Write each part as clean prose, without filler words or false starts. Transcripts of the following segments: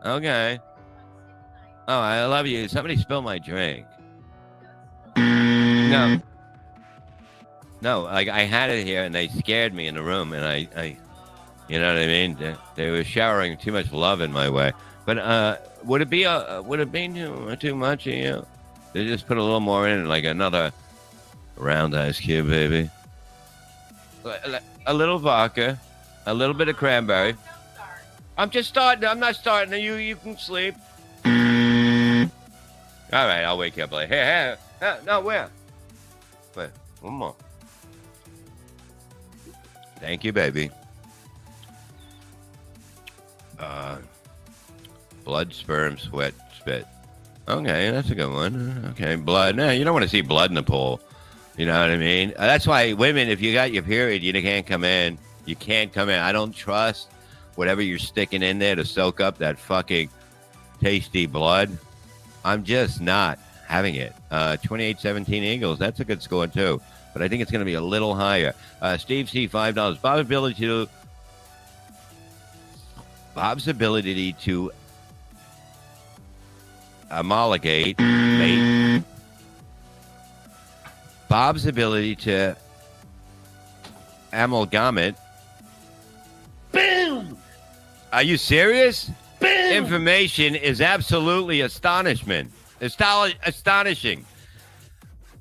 Okay. Oh, I love you. Somebody spilled my drink. No. No, like I had it here and they scared me in the room and I you know what I mean? They were showering too much love in my way. But would it be too much of you? They just put a little more in, like another round ice cube, baby. A little vodka, a little bit of cranberry. I'm just starting. I'm not starting. You can sleep. All right, I'll wake you up later. Hey, no, where? Wait, one more. Thank you, baby. Blood, sperm, sweat, spit. Okay, that's a good one. Okay, blood. No, you don't want to see blood in the pool. You know what I mean? That's why women, if you got your period, you can't come in. You can't come in. I don't trust whatever you're sticking in there to soak up that fucking tasty blood. I'm just not having it. 28-17 Eagles. That's a good score, too. But I think it's going to be a little higher. Steve C., $5. Bob's ability to amalgamate. Bob's ability to amalgamate. Boom! Are you serious? Boom! Information is absolutely astonishing.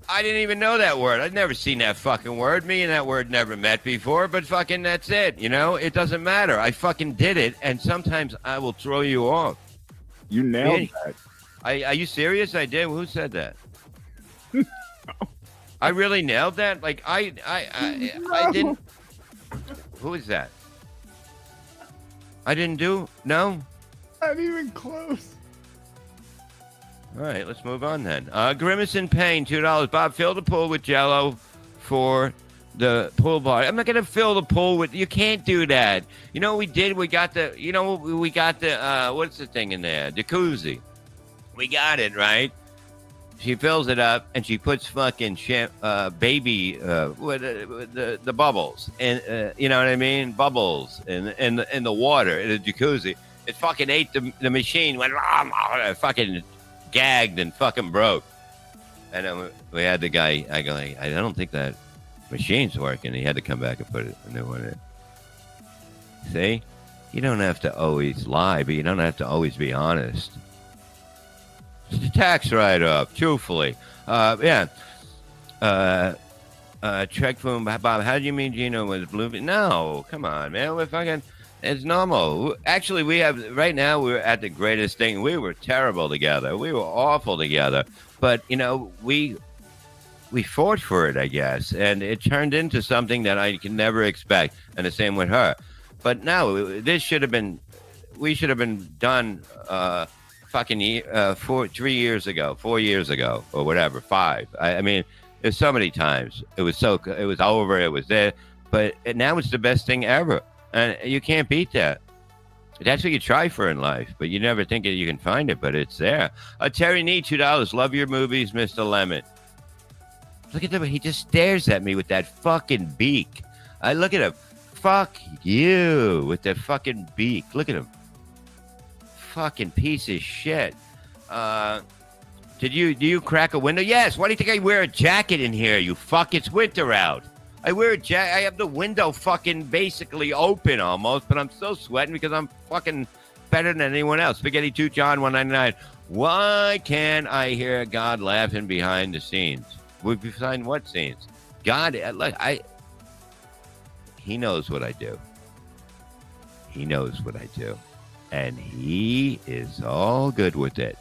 I didn't even know that word. I'd never seen that fucking word. Me and that word never met before, but fucking that's it. You know, it doesn't matter. I fucking did it, and sometimes I will throw you off. You nailed that. Are you serious? I did. Who said that? I really nailed that. Like I didn't. Who is that? I didn't do. No. Not even close. All right, let's move on then. Grimace in Pain, $2. Bob, fill the pool with Jell-O for the pool bar. I'm not gonna fill the pool with. You can't do that. You know what we did? We got the. What's the thing in there? Jacuzzi. We got it right. She fills it up and she puts fucking baby the bubbles and you know what I mean, bubbles in the water in the jacuzzi. It fucking ate the machine. Went fucking gagged and fucking broke. And then we had the guy. I go, I don't think that machine's working. He had to come back and put a new one in. See, you don't have to always lie, but you don't have to always be honest. It's a tax write-off, truthfully. Trek from Bob, how do you mean Gino was blue? No, come on, man. We're fucking, it's normal. Actually, right now, we're at the greatest thing. We were terrible together. We were awful together. But, you know, we fought for it, I guess. And it turned into something that I can never expect. And the same with her. But no, we should have been done, 4 years ago, or whatever, 5. I mean, there's so many times it was over, it was there, but now it's the best thing ever, and you can't beat that. That's what you try for in life, but you never think you can find it, but it's there. Terry Nee, $2. Love your movies, Mr. Lemon. Look at him. He just stares at me with that fucking beak. I look at him. Fuck you with that fucking beak. Look at him. Fucking piece of shit. Do you crack a window? Yes. Why do you think I wear a jacket in here? You fuck, it's winter out. I wear a jacket. I have the window fucking basically open almost, but I'm still sweating because I'm fucking better than anyone else. Spaghetti 2 John 199. Why can't I hear God laughing behind the scenes? Behind what scenes? God, look, he knows what I do. He knows what I do. And he is all good with it.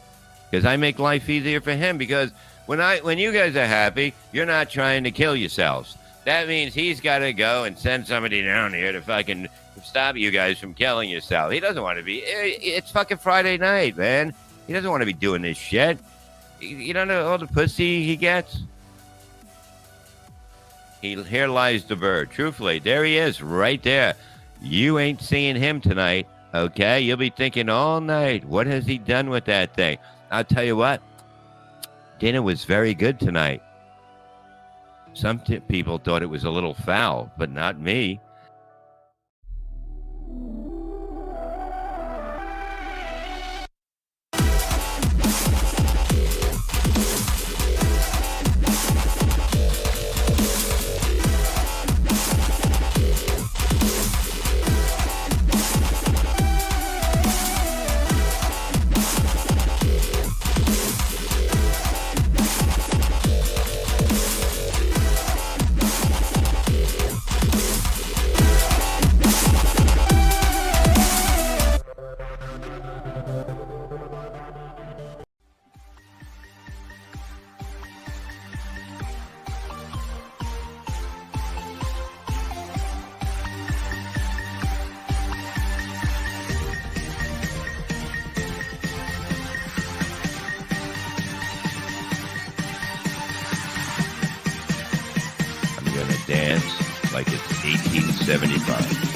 Because I make life easier for him. Because when you guys are happy, you're not trying to kill yourselves. That means he's got to go and send somebody down here to fucking stop you guys from killing yourself. He doesn't want to be. It's fucking Friday night, man. He doesn't want to be doing this shit. You don't know all the pussy he gets? Here lies the bird. Truthfully, there he is, right there. You ain't seeing him tonight. Okay, you'll be thinking all night, what has he done with that thing? I'll tell you what, dinner was very good tonight. Some people thought it was a little foul, but not me. like it's 1875.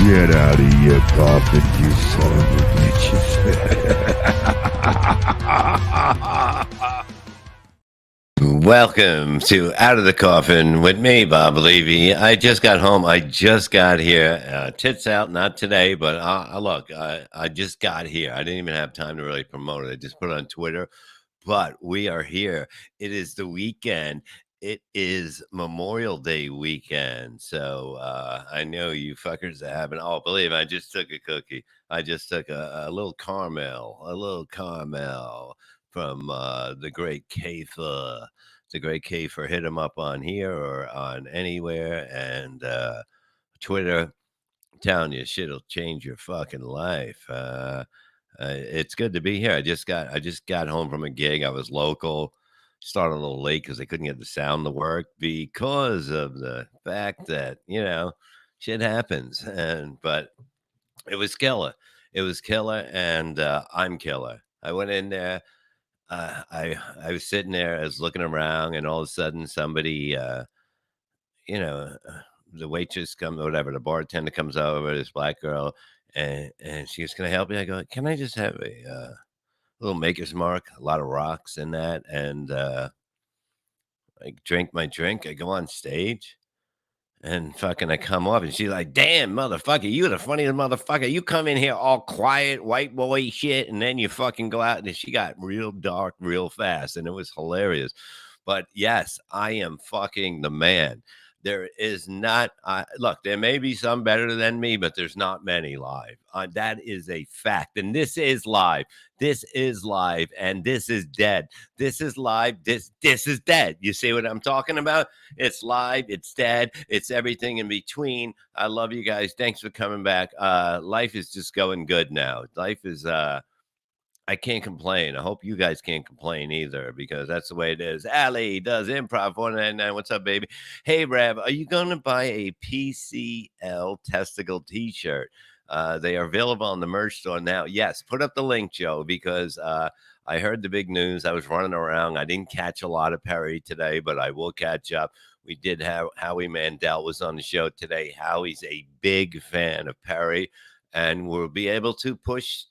Get out of here, Coffin, you son of a bitch. Welcome to Out of the Coffin with me, Bob Levy. I just got home. I just got here. Tits out, not today, but look, I just got here. I didn't even have time to really promote it. I just put it on Twitter, but we are here. It is the weekend. It is Memorial Day weekend. So I know you fuckers that haven't. Oh, believe me, I just took a cookie. I just took a little caramel, from the great Kafer. The great Kafer. Hit him up on here or on anywhere. And Twitter, I'm telling you, shit'll change your fucking life. It's good to be here. I just got home from a gig. I was local. Started a little late because I couldn't get the sound to work because of the fact that shit happens. But it was killer. It was killer, and I'm killer. I went in there. I was sitting there. I was looking around, and all of a sudden, somebody, you know, the waitress comes, or whatever, the bartender comes over. This black girl, and she's gonna help me. I go, can I just have a little maker's mark, a lot of rocks in that, and I drink my drink. I go on stage, and fucking I come up, and she's like, damn, motherfucker, you the funniest motherfucker. You come in here all quiet, white boy shit, and then you fucking go out, and she got real dark real fast, and it was hilarious. But yes, I am fucking the man. There is not, look, there may be some better than me, but there's not many live. That is a fact. And this is live. This is live. And this is dead. This is live. This is dead. You see what I'm talking about? It's live. It's dead. It's everything in between. I love you guys. Thanks for coming back. Life is just going good now. Life is, I can't complain. I hope you guys can't complain either because that's the way it is. Allie does improv 499. What's up, baby? Hey, Rev, are you going to buy a PCL testicle t-shirt? They are available on the merch store now. Yes, put up the link, Joe, because I heard the big news. I was running around. I didn't catch a lot of Perry today, but I will catch up. We did have Howie Mandel was on the show today. Howie's a big fan of Perry, and we'll be able to push,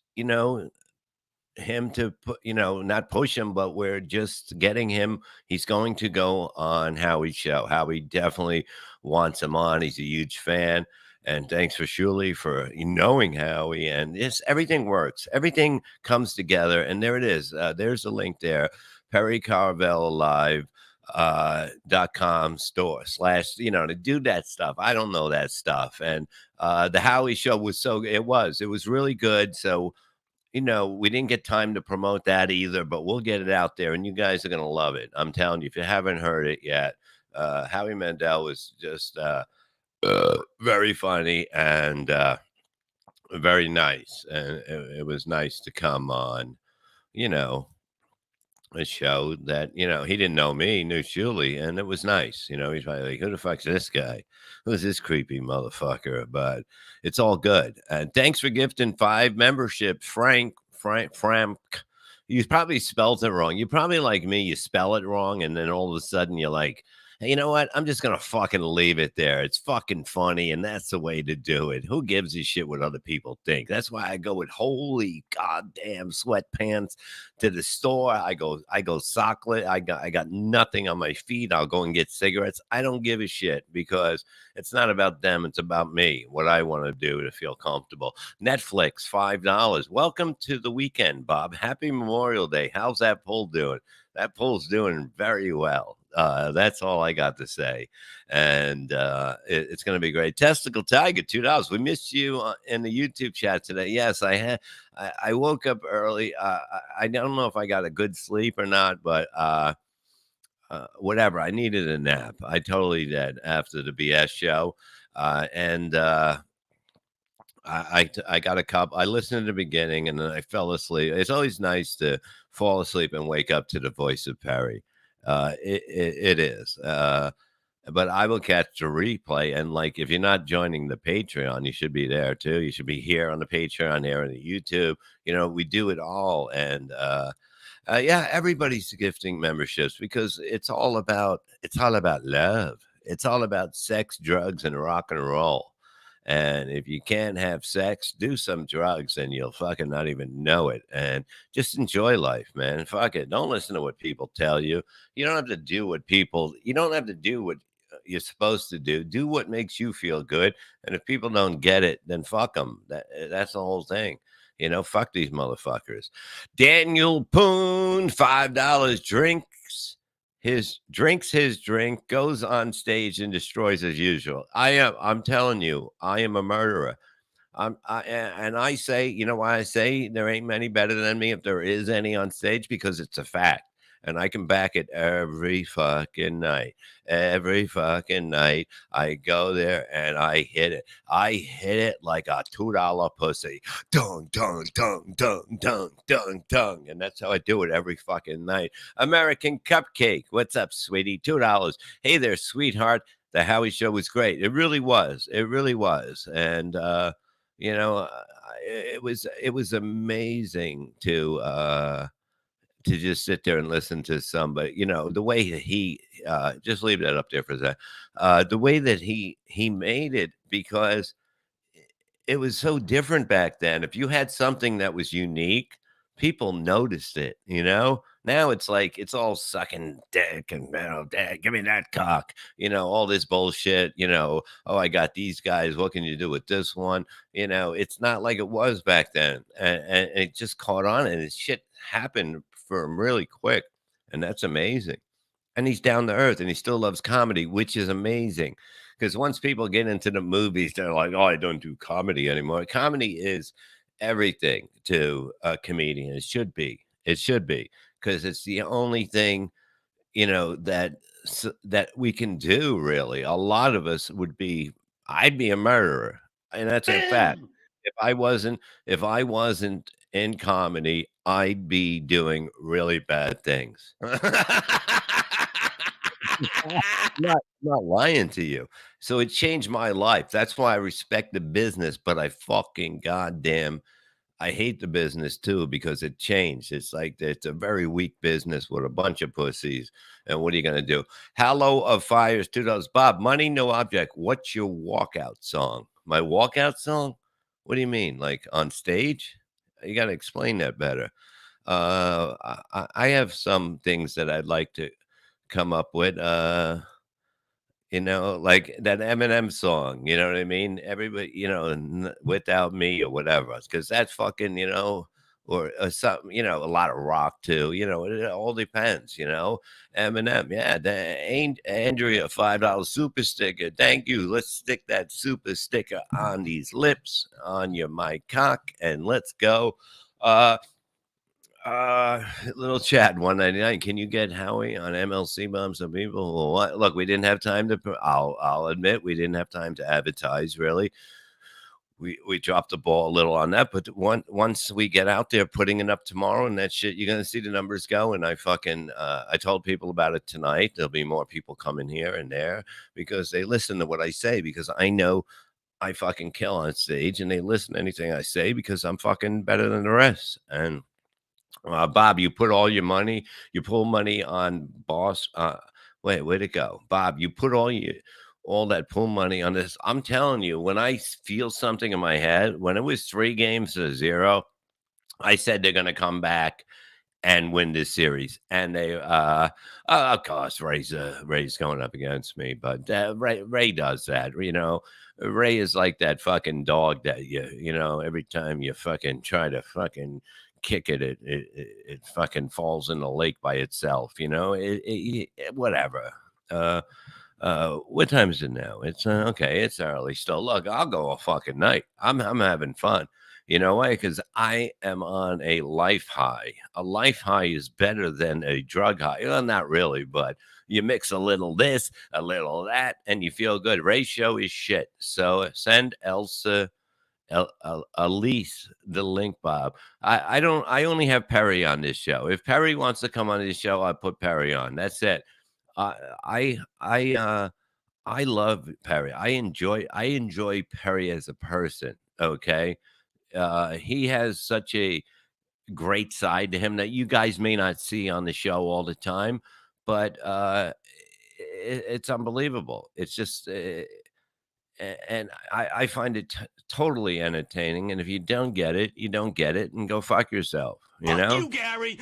him to put, not push him, but we're just getting him. He's going to go on Howie's show. Howie definitely wants him on. He's a huge fan. And thanks for Shuli for knowing Howie. And everything works. Everything comes together. And there it is. There's a link there. Perry Carvel Live. .com store / to do that stuff. I don't know that stuff. And the Howie show was it was really good. So we didn't get time to promote that either, but we'll get it out there and you guys are going to love it. I'm telling you, if you haven't heard it yet, Howie Mandel was just very funny and very nice. And it was nice to come on, a show that, he didn't know me, he knew Shuli, and it was nice. He's probably like, who the fuck's this guy? Who's this creepy motherfucker? But it's all good. And thanks for gifting 5 memberships, Frank. You probably spelled it wrong. You're probably like me, you spell it wrong, and then all of a sudden you're like, hey, you know what? I'm just going to fucking leave it there. It's fucking funny, and that's the way to do it. Who gives a shit what other people think? That's why I go with holy goddamn sweatpants to the store. I go socklet. I got nothing on my feet. I'll go and get cigarettes. I don't give a shit because it's not about them. It's about me, what I want to do to feel comfortable. Netflix, $5. Welcome to the weekend, Bob. Happy Memorial Day. How's that poll doing? That poll's doing very well. That's all I got to say. And it's going to be great. Testicle Tiger, $2. We missed you in the YouTube chat today. Yes, I woke up early. I don't know if I got a good sleep or not, but whatever. I needed a nap. I totally did after the BS show. And I got a couple. I listened to the beginning and then I fell asleep. It's always nice to fall asleep and wake up to the voice of Perry. It is. But I will catch the replay. And like, if you're not joining the Patreon, you should be there too. You should be here on the Patreon, here on the YouTube. We do it all. And yeah, everybody's gifting memberships because it's all about love. It's all about sex, drugs, and rock and roll. And if you can't have sex, do some drugs and you'll fucking not even know it. And just enjoy life, man. Fuck it. Don't listen to what people tell you. You don't have to do what you don't have to do what you're supposed to do. Do what makes you feel good. And if people don't get it, then fuck them. That's the whole thing. Fuck these motherfuckers. Daniel Poon, $5 his drink, goes on stage and destroys as usual. I'm telling you, I am a murderer. And I say, you know why I say there ain't many better than me if there is any on stage? Because it's a fact. And I can back it every fucking night. Every fucking night. I go there and I hit it. I hit it like a $2 pussy. Dung, dung, dung, dung, dung, dung, dung. And that's how I do it every fucking night. American Cupcake. What's up, sweetie? $2. Hey there, sweetheart. The Howie Show was great. It really was. It really was. And, it was amazing to just sit there and listen to somebody. The way that he just leave that up there for a second. The way that he made it, because it was so different back then. If you had something that was unique, people noticed it. Now it's like it's all sucking dick and dad, give me that cock. All this bullshit. Oh, I got these guys. What can you do with this one? It's not like it was back then, and it just caught on, and it shit happened for him really quick, and that's amazing. And he's down to earth, and he still loves comedy, which is amazing. Because once people get into the movies, they're like, "Oh, I don't do comedy anymore." Comedy is everything to a comedian. It should be. It should be, because it's the only thing that we can do. Really, a lot of us would be. I'd be a murderer, and that's a fact. Bam! If I wasn't in comedy, I'd be doing really bad things. Not lying to you. So it changed my life. That's why I respect the business, but I fucking goddamn I hate the business too because it changed. It's like it's a very weak business with a bunch of pussies. And what are you gonna do? Hello of Fires, $2. Bob, money, no object. What's your walkout song? My walkout song? What do you mean? Like on stage? You gotta explain that better. I have some things that I'd like to come up with. Like that Eminem song, you know what I mean? Everybody, without me or whatever, because that's fucking, or something, a lot of rock too, it all depends, Eminem, yeah, Andrea, $5 super sticker. Thank you. Let's stick that super sticker on these lips, on your my cock, and let's go. Little chat 199. Can you get Howie on MLC Bomb? Some people will what? Look, we didn't have time to. I'll admit we didn't have time to advertise. Really, we dropped the ball a little on that. But once we get out there putting it up tomorrow and that shit, you're gonna see the numbers go. And I told people about it tonight. There'll be more people coming here and there because they listen to what I say, because I know I fucking kill on stage, and they listen to anything I say because I'm fucking better than the rest. And Bob, you put all your money, you pull money on boss. Wait, where'd it go? Bob, you put all that pull money on this. I'm telling you, when I feel something in my head, when it was 3-0, I said they're going to come back and win this series. And they, of course, Ray's going up against me, but Ray does that. Ray is like that fucking dog that every time you fucking try to fucking kick it fucking falls in the lake by itself. Whatever. What time is it now? It's okay. It's early still. Look, I'll go a fucking night. I'm having fun. You know why? Because I am on a life high. A life high is better than a drug high. Well, not really, but you mix a little this, a little that, and you feel good. Ratio is shit. So send Elsa Elise the link, Bob. I don't. I only have Perry on this show. If Perry wants to come on this show, I put Perry on. That's it. Uh, I I I love Perry. I enjoy Perry as a person. Okay, he has such a great side to him that you guys may not see on the show all the time, but it's unbelievable. It's just and I find it totally entertaining. And if you don't get it, you don't get it, and go fuck yourself. You Fuck know? you, Gary.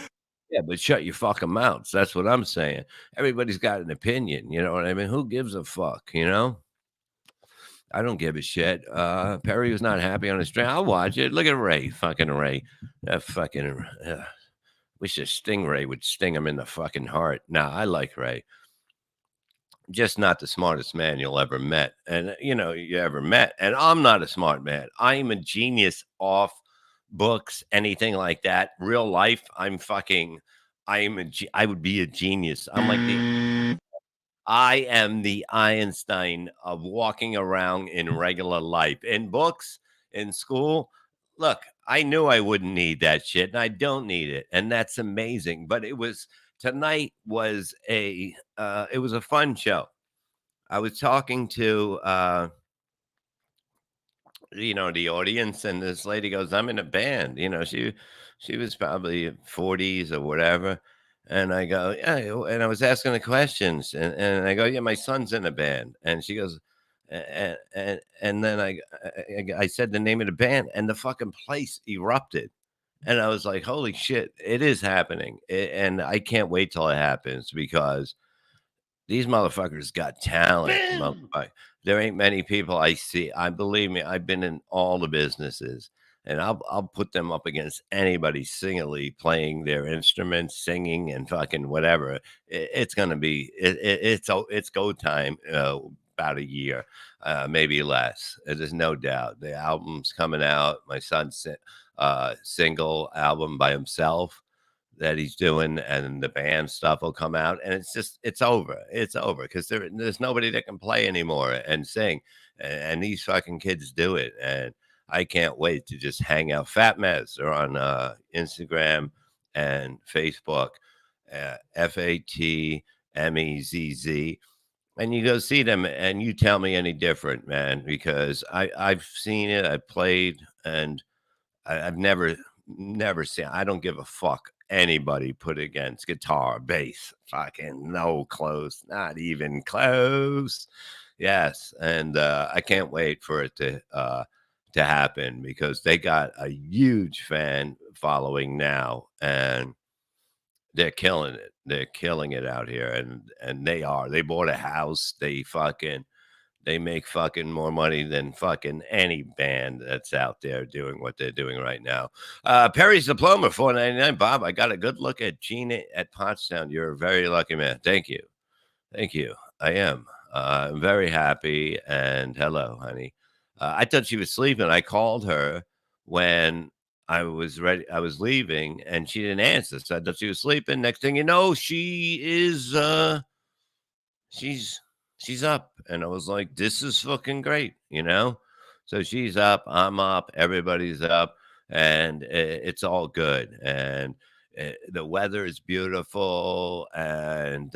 Yeah, but shut your fucking mouths. That's what I'm saying. Everybody's got an opinion. You know what I mean? Who gives a fuck? You know? I don't give a shit. Perry was not happy on his stream. I'll watch it. Look at Ray, fucking Ray. That fucking. Wish a stingray would sting him in the fucking heart. Nah, I like Ray. Just not the smartest man you'll ever met, and you ever met. And I'm not a smart man. I am a genius off books, anything like that. Real life, I'm fucking. I would be a genius. I am the Einstein of walking around in regular life. In books, in school, look, I knew I wouldn't need that shit, and I don't need it, and that's amazing. But tonight was a fun show. I was talking to the audience, and this lady goes, "I'm in a band." She was probably 40s or whatever. And I go, "Yeah," and I was asking the questions, and I go, "Yeah, my son's in a band." And she goes, and then I said the name of the band, and the fucking place erupted. And I was like, "Holy shit, it is happening." And I can't wait till it happens, because these motherfuckers got talent. There ain't many people I see. I Believe me, I've been in all the businesses, and I'll put them up against anybody singly playing their instruments, singing, and fucking whatever. It's gonna be it's go time. About a year, maybe less. There's no doubt. The album's coming out. My son's single album by himself that he's doing, and the band stuff will come out, and it's over. It's over, because there's nobody that can play anymore and sing, and these fucking kids do it, and I can't wait to just hang out. Fat Mez are on Instagram and Facebook, FATMEZZ, and you go see them, and you tell me any different, man, because I've seen it, I played, and I've never seen. I don't give a fuck anybody put against guitar, bass, fucking no close, not even close. Yes, and I can't wait for it to happen, because they got a huge fan following now, and they're killing it. They're killing it out here, and they are. They bought a house. They make fucking more money than fucking any band that's out there doing what they're doing right now. Perry's Diploma, $4.99. Bob, I got a good look at Gina at Pottstown. You're a very lucky man. Thank you. Thank you. I am. I'm very happy. And hello, honey. I thought she was sleeping. I called her when I was ready. I was leaving, and she didn't answer. So I thought she was sleeping. Next thing you know, she is. She's up, and I was like, this is fucking great. So she's up, I'm up, everybody's up, and it's all good, and the weather is beautiful, and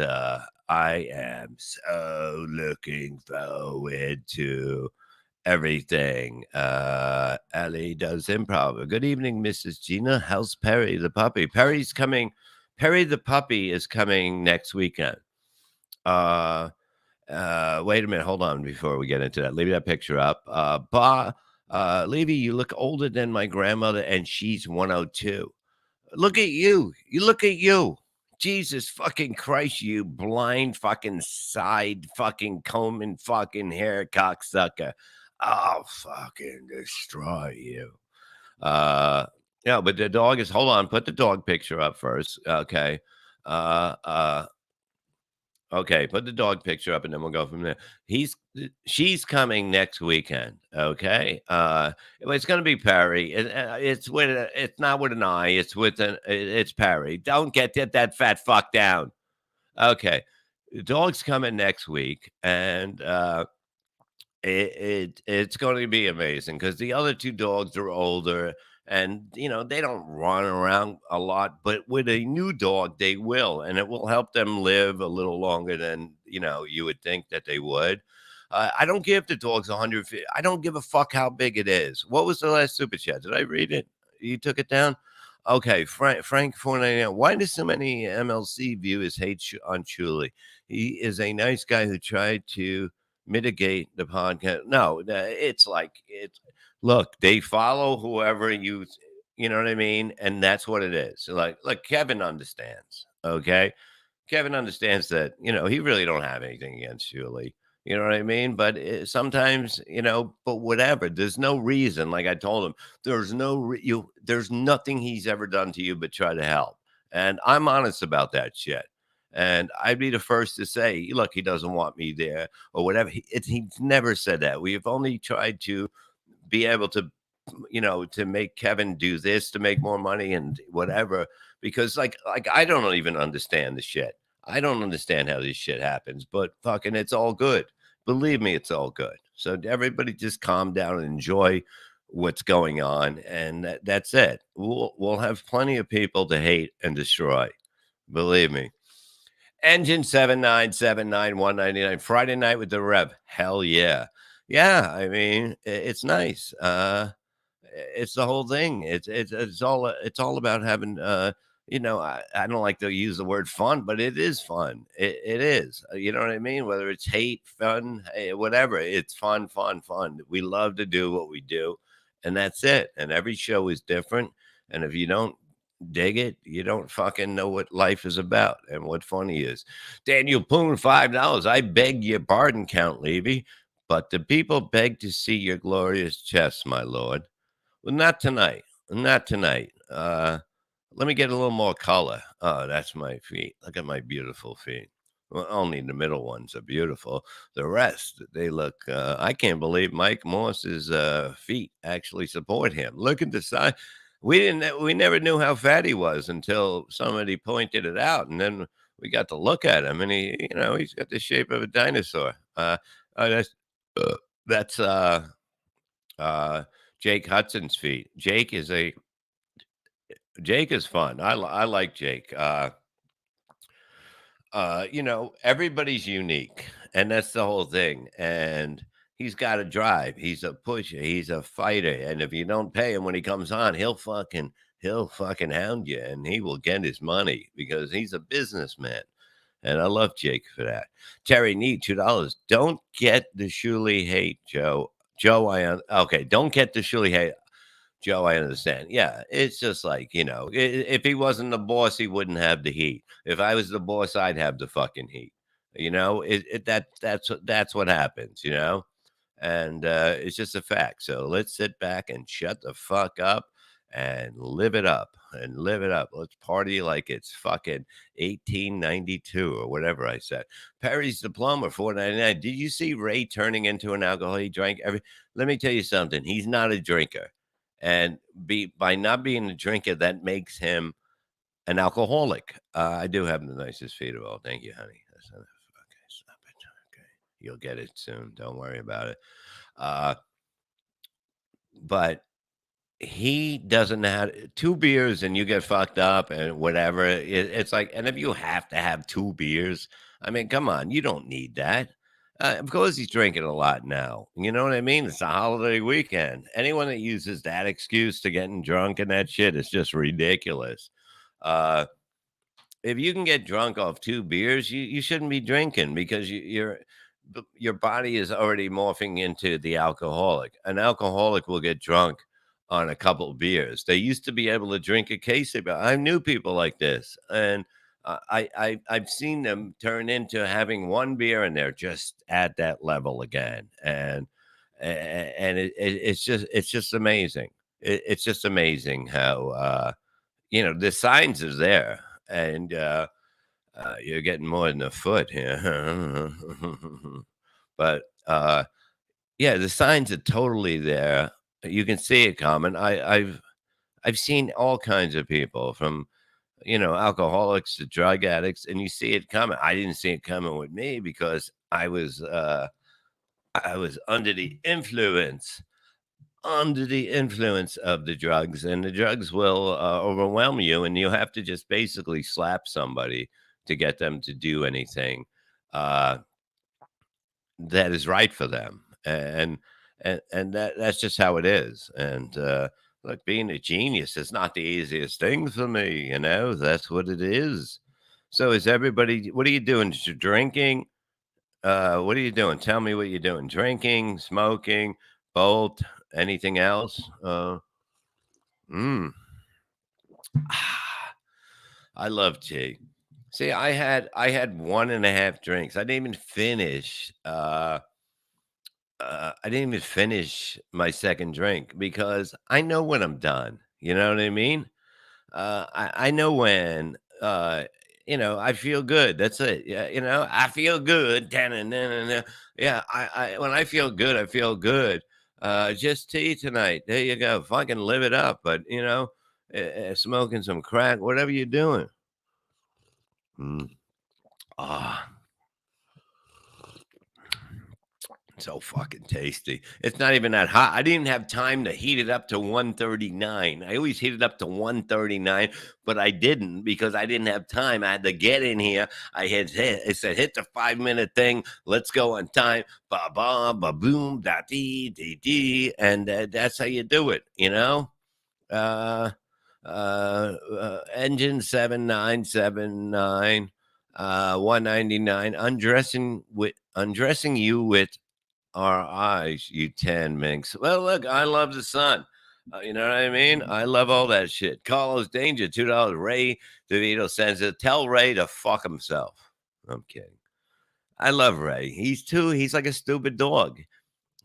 I am so looking forward to everything. Ellie does improv. Good evening, Mrs. Gina. How's Perry the puppy? Perry the puppy is coming next weekend. Wait a minute. Hold on before we get into that. Leave that picture up. Levy, you look older than my grandmother, and she's 102. Look at you. You look at you. Jesus fucking Christ, you blind fucking side fucking combing fucking hair cocksucker. I'll fucking destroy you. Yeah, but the dog is, hold on, put the dog picture up first. Okay. Okay, put the dog picture up, and then we'll go from there. She's coming next weekend, okay? Well, it's gonna be Perry, it's not with an I, it's Perry. Don't get that fat fuck down. Okay. The dog's coming next week, and, it's going to be amazing because the other 2 dogs are older and, they don't run around a lot, but with a new dog, they will, and it will help them live a little longer than, you would think that they would. I don't give the dogs 100 feet. I don't give a fuck how big it is. What was the last super chat? Did I read it? You took it down? Okay, Frank 499. Why do so many MLC viewers hate on Chuli? He is a nice guy who tried to mitigate the podcast. No, it's like it's look, they follow whoever you know what I mean, and that's what it is. So like Kevin understands, okay? Kevin understands that, he really don't have anything against Julie. You know what I mean? But sometimes, but whatever. There's no reason. Like I told him, there's nothing he's ever done to you but try to help. And I'm honest about that shit. And I'd be the first to say, look, he doesn't want me there or whatever. He's never said that. We have only tried to be able to, to make Kevin do this to make more money and whatever. Because like I don't even understand the shit. I don't understand how this shit happens, but fucking it's all good. Believe me, it's all good. So everybody just calm down and enjoy what's going on, and that's it. We'll have plenty of people to hate and destroy. Believe me. Engine 7979199 Friday night with the Rev. Hell yeah. Yeah, I mean, it's nice. It's the whole thing. It's all about having I don't like to use the word fun, but it is fun. It is. You know what I mean? Whether it's hate, fun, whatever, it's fun, fun, fun. We love to do what we do, and that's it. And every show is different. And if you don't dig it, you don't fucking know what life is about and what funny is. Daniel Poon, $5. I beg your pardon, Count Levy, but the people beg to see your glorious chest, my lord. Well, not tonight. Not tonight. Let me get a little more color. Oh, that's my feet. Look at my beautiful feet. Well, only the middle ones are beautiful. The rest, they look. I can't believe Mike Morse's feet actually support him. Look at the side. We never knew how fat he was until somebody pointed it out, and then we got to look at him, and he's got the shape of a dinosaur. Oh, that's uh, Jake Hudson's feet. Jake is fun. I like Jake. Everybody's unique, and that's the whole thing. And he's got a drive. He's a pusher. He's a fighter. And if you don't pay him when he comes on, he'll fucking hound you, and he will get his money because he's a businessman. And I love Jake for that. Terry Need $2. Don't get the Shuli hate, Joe. Joe, okay. Don't get the Shuli hate. Joe, I understand. Yeah, it's just like, if he wasn't the boss, he wouldn't have the heat. If I was the boss, I'd have the fucking heat. That's what happens, and it's just a fact. So let's sit back and shut the fuck up and live it up and live it up. Let's party like it's fucking 1892 or whatever I said. Perry's Diploma, $4.99. Did you see Ray turning into an alcohol? He drank every. Let me tell you something. He's not a drinker, and by not being a drinker, that makes him an alcoholic. I do have the nicest feet of all. Thank you, honey. Okay, stop it. Okay, you'll get it soon. Don't worry about it. But he doesn't have 2 beers and you get fucked up and whatever. It's like, and if you have to have 2 beers, I mean, come on, you don't need that. Of course, he's drinking a lot now. You know what I mean? It's a holiday weekend. Anyone that uses that excuse to getting drunk and that shit is just ridiculous. If you can get drunk off 2 beers, you shouldn't be drinking because your body is already morphing into the alcoholic. An alcoholic will get drunk on a couple of beers. They used to be able to drink a case of beer. I knew people like this, and I've seen them turn into having 1 beer and they're just at that level again, and it's just amazing. It's just amazing how the signs are there, and You're getting more than a foot here. But yeah, the signs are totally there. You can see it coming. I've seen all kinds of people from alcoholics to drug addicts, and you see it coming. I didn't see it coming with me because I was under the influence of the drugs, and the drugs will overwhelm you, and you have to just basically slap somebody to get them to do anything uh, that is right for them, and that's just how it is. And look, being a genius is not the easiest thing for me. That's what it is. So is everybody? What are you doing? Drinking? What are you doing? Tell me what you're doing. Drinking, smoking, bolt, anything else? Mm. I love tea. See, I had 1.5 drinks. I didn't even finish my second drink because I know when I'm done. You know what I mean? I know when I feel good. That's it. Yeah, I feel good. Da-na-na-na-na. Yeah, when I feel good, I feel good. Just tea tonight. There you go. Fucking live it up. But smoking some crack, whatever you're doing. Mm. Ah, so fucking tasty. It's not even that hot. I didn't have time to heat it up to 139. I always heat it up to 139, but I didn't because I didn't have time. I had to get in here. It said hit the 5 minute thing. Let's go on time. Ba ba ba boom da dee dee dee, and that's how you do it. Uh, Engine 7979. 199. Undressing you with our eyes, you 10 minks. Well, look, I love the sun. You know what I mean? I love all that shit. Carlos Danger, $2. Ray DeVito sends it. Tell Ray to fuck himself. I'm kidding. I love Ray. He's like a stupid dog.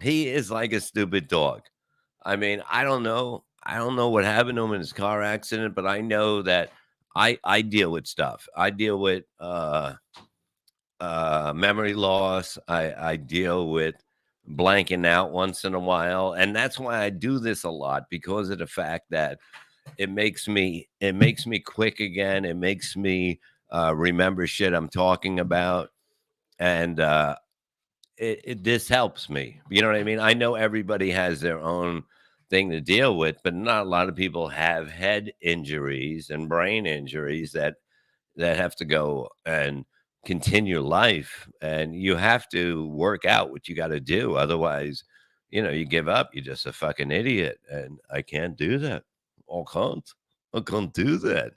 He is like a stupid dog. I mean, I don't know. I don't know what happened to him in his car accident, but I know that I deal with stuff. I deal with memory loss. I deal with blanking out once in a while, and that's why I do this a lot because of the fact that it makes me quick again. It makes me remember shit I'm talking about, and this helps me. You know what I mean? I know everybody has their own thing to deal with, but not a lot of people have head injuries and brain injuries that have to go and continue life, and you have to work out what you got to do. Otherwise, you give up. You're just a fucking idiot, and I can't do that. I can't do that.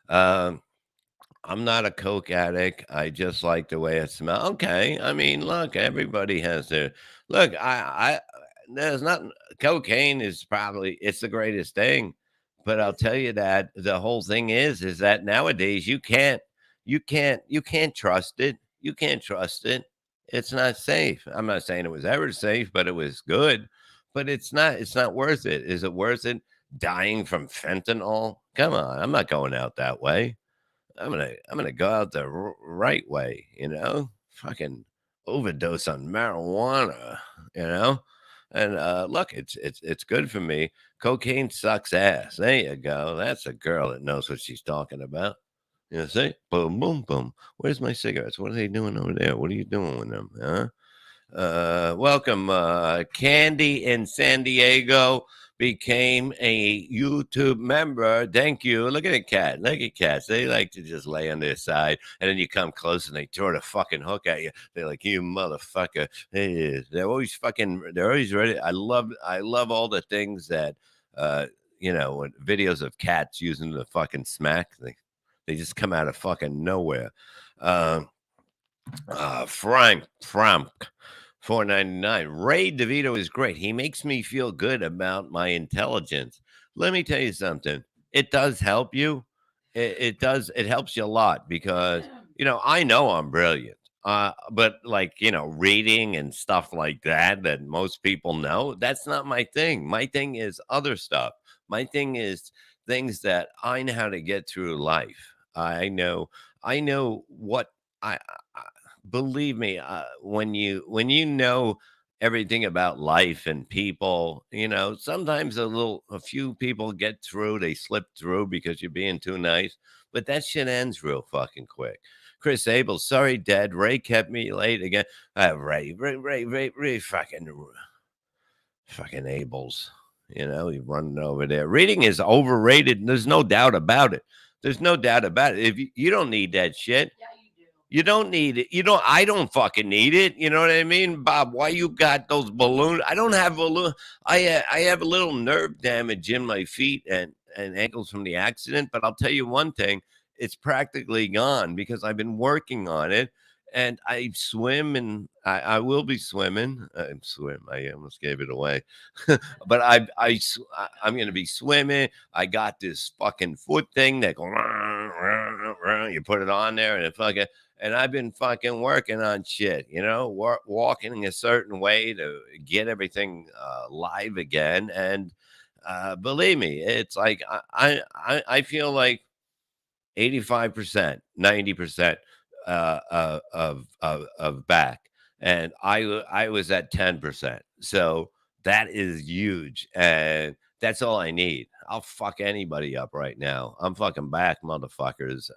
um I'm not a coke addict. I just like the way it smells. Okay, I mean, look, everybody has their look. I there's not cocaine is probably it's the greatest thing, but I'll tell you that the whole thing is that nowadays you can't trust it. You can't trust it. It's not safe. I'm not saying it was ever safe, but it was good. But it's not. It's not worth it. Is it worth it? Dying from fentanyl? Come on, I'm not going out that way. I'm gonna go out the right way, fucking overdose on marijuana, you know. And look, it's good for me. Cocaine sucks ass. There you go. That's a girl that knows what she's talking about. You see, boom, boom, boom. Where's my cigarettes? What are they doing over there? What are you doing with them? Huh? Welcome, Candy in San Diego became a YouTube member. Thank you. Look at the cat. Look at cats. They like to just lay on their side, and then you come close and they throw the fucking hook at you. They're like, "You motherfucker!" Hey, they're always ready. I love all the things that, videos of cats using the fucking smack. They just come out of fucking nowhere. Um, Frank, 4.99. Ray DeVito is great. He makes me feel good about my intelligence. Let me tell you something. It does help you. It does. It helps you a lot because I know I'm brilliant. But like reading and stuff like that most people know, that's not my thing. My thing is other stuff. My thing is things that I know how to get through life. I know what I believe me. When you know everything about life and people, sometimes a few people get through. They slip through because you're being too nice, but that shit ends real fucking quick. Chris Abel, sorry, Dad. Ray kept me late again. Ray, fucking Abels. He's running over there. Reading is overrated. And there's no doubt about it. There's no doubt about it. If you don't need that shit. Yeah, you do. You don't need it. I don't fucking need it. You know what I mean, Bob? Why you got those balloons? I don't have balloon. I have a little nerve damage in my feet and ankles from the accident. But I'll tell you one thing: it's practically gone because I've been working on it. And I swim, and I will be swimming. I swim. I almost gave it away, but I'm going to be swimming. I got this fucking foot thing that goes. You put it on there, and it fucking. And I've been fucking working on shit, walking a certain way to get everything live again. And believe me, it's like I feel like 85%, 90% of back, and I was at 10%. So that is huge, and that's all I need. I'll fuck anybody up right now. I'm fucking back, motherfuckers.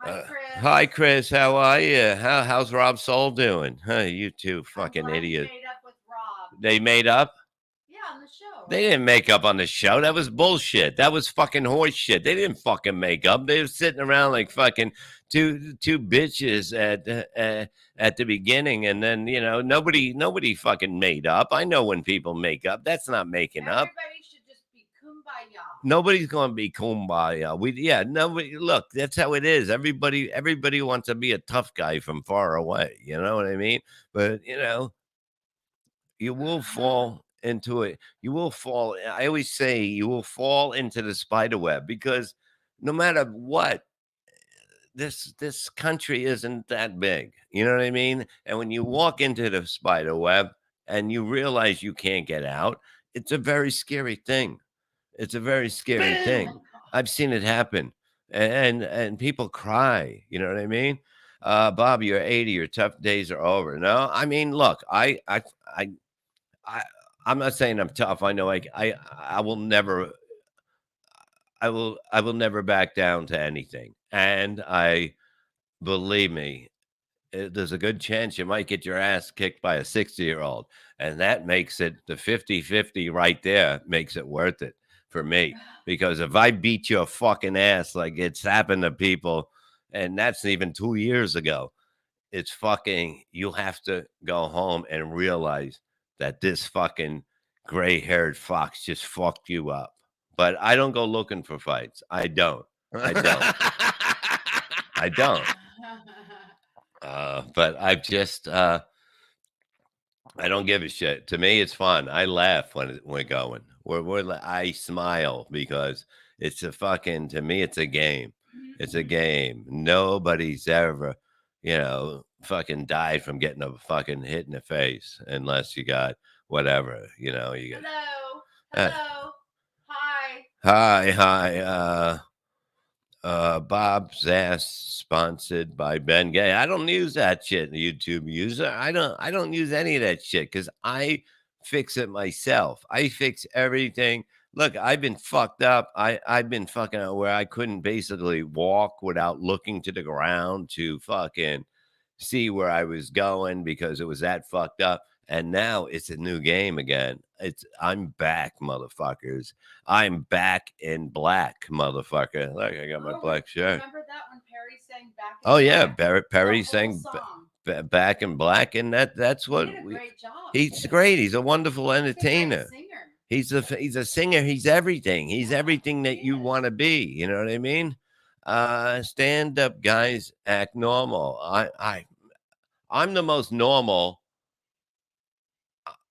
Hi, Chris. How are you? How's Rob Soul doing? You two fucking idiot. Made up with Rob. They made up? Yeah, on the show. Right? They didn't make up on the show. That was bullshit. That was fucking horse shit. They didn't fucking make up. They were sitting around like fucking two bitches at the beginning, and then nobody fucking made up. I know when people make up. That's not making up. Everybody should just be kumbaya. Nobody's going to be kumbaya. Nobody. Look, that's how it is. Everybody wants to be a tough guy from far away. You know what I mean? But you will fall into it. You will fall. I always say you will fall into the spider web because no matter what, this country isn't that big. You know what I mean? And when you walk into the spider web and you realize you can't get out, it's a very scary thing. It's a very scary thing. I've seen it happen, and people cry. You know what I mean? Bob, you're 80. Your tough days are over. No, I mean, look, I'm not saying I'm tough. I know I will never. I will never back down to anything, and believe me, there's a good chance you might get your ass kicked by a 60-year-old, and that makes it the 50-50 right there. Makes it worth it for me, because if I beat your fucking ass like it's happened to people, and that's even 2 years ago, it's fucking, you'll have to go home and realize that this fucking gray-haired fox just fucked you up. But I don't go looking for fights. I don't. I don't. But I've just I don't give a shit. To me, it's fun. I laugh when we're going. I smile because it's a fucking, to me, it's a game. It's a game. Nobody's ever, fucking died from getting a fucking hit in the face unless you got whatever, you got. Hello. Hi. Hi. Bob's ass sponsored by Ben Gay. I don't use that shit. The YouTube user. I don't use any of that shit because I fix it myself. I fix everything. Look, I've been fucked up. I've been fucking where I couldn't basically walk without looking to the ground to fucking see where I was going because it was that fucked up. And now it's a new game again. I'm back, motherfuckers. I'm back in black, motherfucker. Look, I got my black shirt. Remember that when Perry sang Back in Black? Oh yeah, Perry sang Back in Black, and that's what he did a great job. He's great. He's a wonderful entertainer. He's a singer. He's everything. He's everything that you want to be. You know what I mean? Stand up guys act normal. I'm the most normal.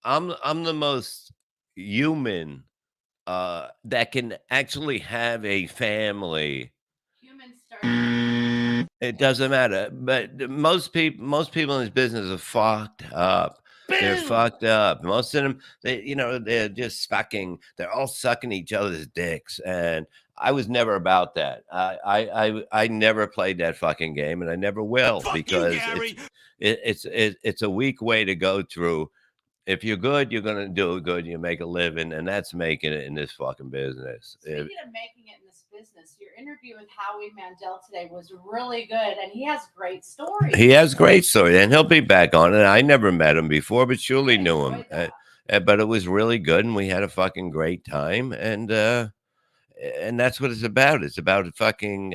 I'm the most human that can actually have a family. Human start. It doesn't matter, but most people in this business are fucked up. They're fucked up. Most of them, they're just fucking. They're all sucking each other's dicks, and I was never about that. I never played that fucking game, and I never will because it's a weak way to go through. If you're good, you're gonna do good. You make a living, and that's making it in this fucking business. Speaking of making it in this business, your interview with Howie Mandel today was really good, and he has great stories. He has great stories, and he'll be back on it. I never met him before, but surely knew him. But it was really good, and we had a fucking great time, and that's what it's about. It's about fucking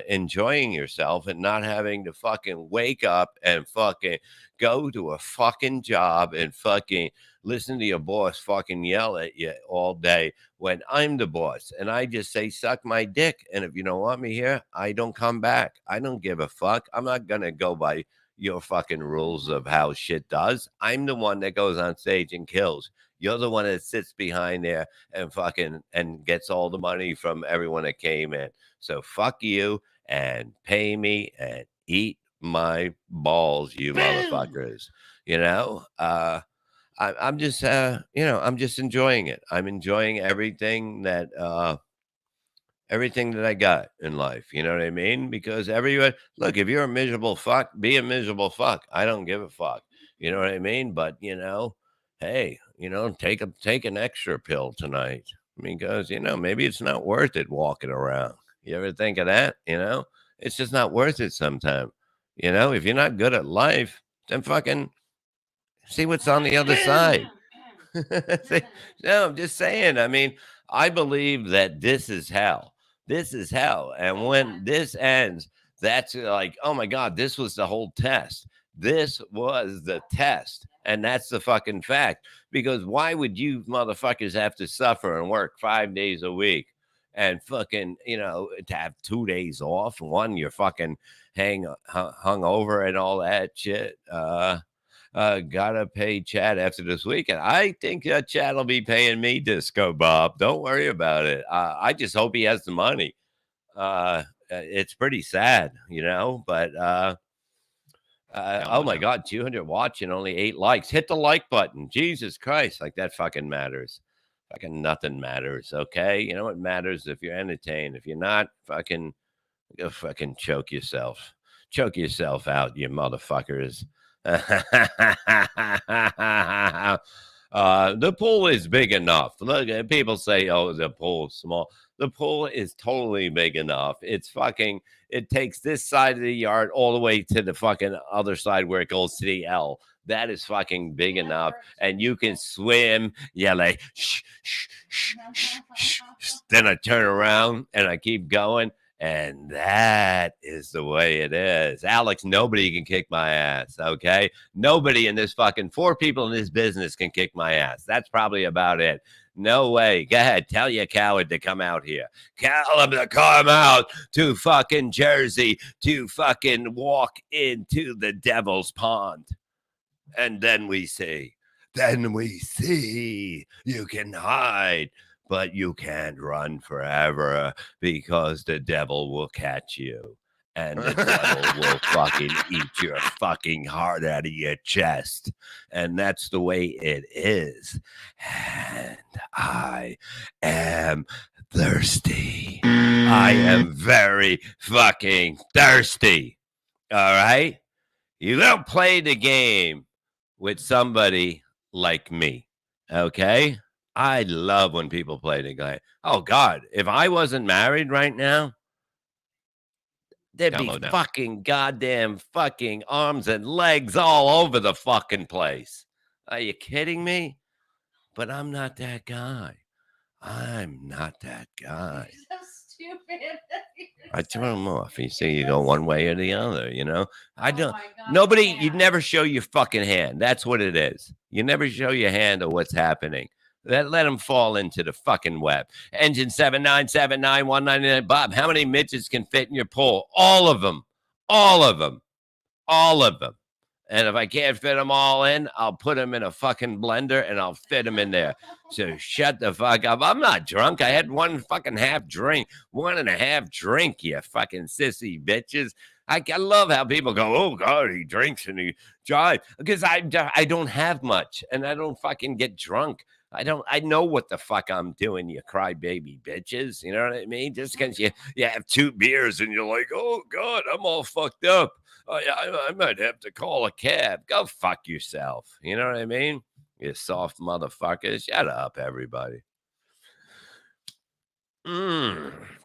enjoying yourself and not having to fucking wake up and fucking go to a fucking job and fucking listen to your boss fucking yell at you all day when I'm the boss. And I just say, suck my dick. And if you don't want me here, I don't come back. I don't give a fuck. I'm not going to go by your fucking rules of how shit does. I'm the one that goes on stage and kills. You're the one that sits behind there and fucking and gets all the money from everyone that came in. So fuck you and pay me and eat my balls, you motherfuckers. I'm just I'm just enjoying it. I'm enjoying everything that I got in life. You know what I mean? Because everyone, look, if you're a miserable fuck, be a miserable fuck. I don't give a fuck. You know what I mean? But hey, take an extra pill tonight because maybe it's not worth it walking around. You ever think of that? It's just not worth it sometimes. If you're not good at life, then fucking see what's on the other side. No, I'm just saying. I mean, I believe that this is hell. This is hell. And when this ends, that's like, oh my God, this was the whole test. This was the test. And that's the fucking fact. Because why would you motherfuckers have to suffer and work 5 days a week and fucking, to have 2 days off? One, you're fucking hung over and all that shit. Gotta pay Chad after this weekend. I think Chad will be paying me, Disco Bob. Don't worry about it. I just hope he has the money. It's pretty sad, but oh my God, 200 watching, only 8 likes. Hit the like button. Jesus Christ, like that fucking matters. Fucking nothing matters, okay? You know what matters if you're entertained. If you're not, fucking go fucking choke yourself. Choke yourself out, you motherfuckers. The pool is big enough. Look, people say, oh, the pool is small. The pool is totally big enough. It takes this side of the yard all the way to the fucking other side where it goes to the L. That is fucking big enough. And you can swim. Yeah, like, shh, shh, shh, shh, shh, shh. Then I turn around and I keep going. And that is the way it is. Alex, nobody can kick my ass, okay? Nobody in this fucking 4 people in this business can kick my ass. That's probably about it. No way. Go ahead. Tell your coward to come out here. Tell him to come out to fucking Jersey to fucking walk into the devil's pond. And then we see you can hide. But you can't run forever because the devil will catch you. And the devil will fucking eat your fucking heart out of your chest. And that's the way it is. And I am thirsty. I am very fucking thirsty. All right? You don't play the game with somebody like me. Okay? I love when people play the guy. Oh, God. If I wasn't married right now, there'd be fucking goddamn fucking arms and legs all over the fucking place. Are you kidding me? But I'm not that guy. I'm not that guy. You're so stupid. I turn him off. You see, you go one way or the other, I don't. Oh my God, Nobody, man. you never show your fucking hand. That's what it is. You never show your hand of what's happening. Let them fall into the fucking web. Engine 7979-199. Bob, how many midgets can fit in your pool? All of them. All of them. All of them. And if I can't fit them all in, I'll put them in a fucking blender and I'll fit them in there. So shut the fuck up. I'm not drunk. I had one fucking half drink, 1.5 drink, you fucking sissy bitches. I love how people go, oh God, he drinks and he drives. Because I don't have much and I don't fucking get drunk. I know what the fuck I'm doing, you crybaby bitches. You know what I mean? Just because you have 2 beers and you're like, oh God, I'm all fucked up. I might have to call a cab. Go fuck yourself. You know what I mean? You soft motherfuckers. Shut up, everybody.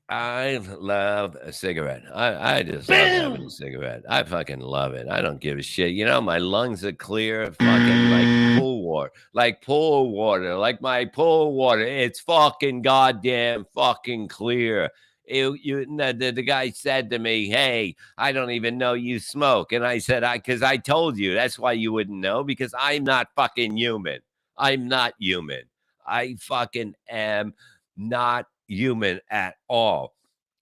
I love a cigarette. I just love having a cigarette. I fucking love it. I don't give a shit. You know, my lungs are clear, fucking like pool water, like my pool water. It's fucking goddamn fucking clear. The guy said to me, hey, I don't even know you smoke. And I said, because I told you, that's why you wouldn't know, because I'm not fucking human. I'm not human. I fucking am not human at all,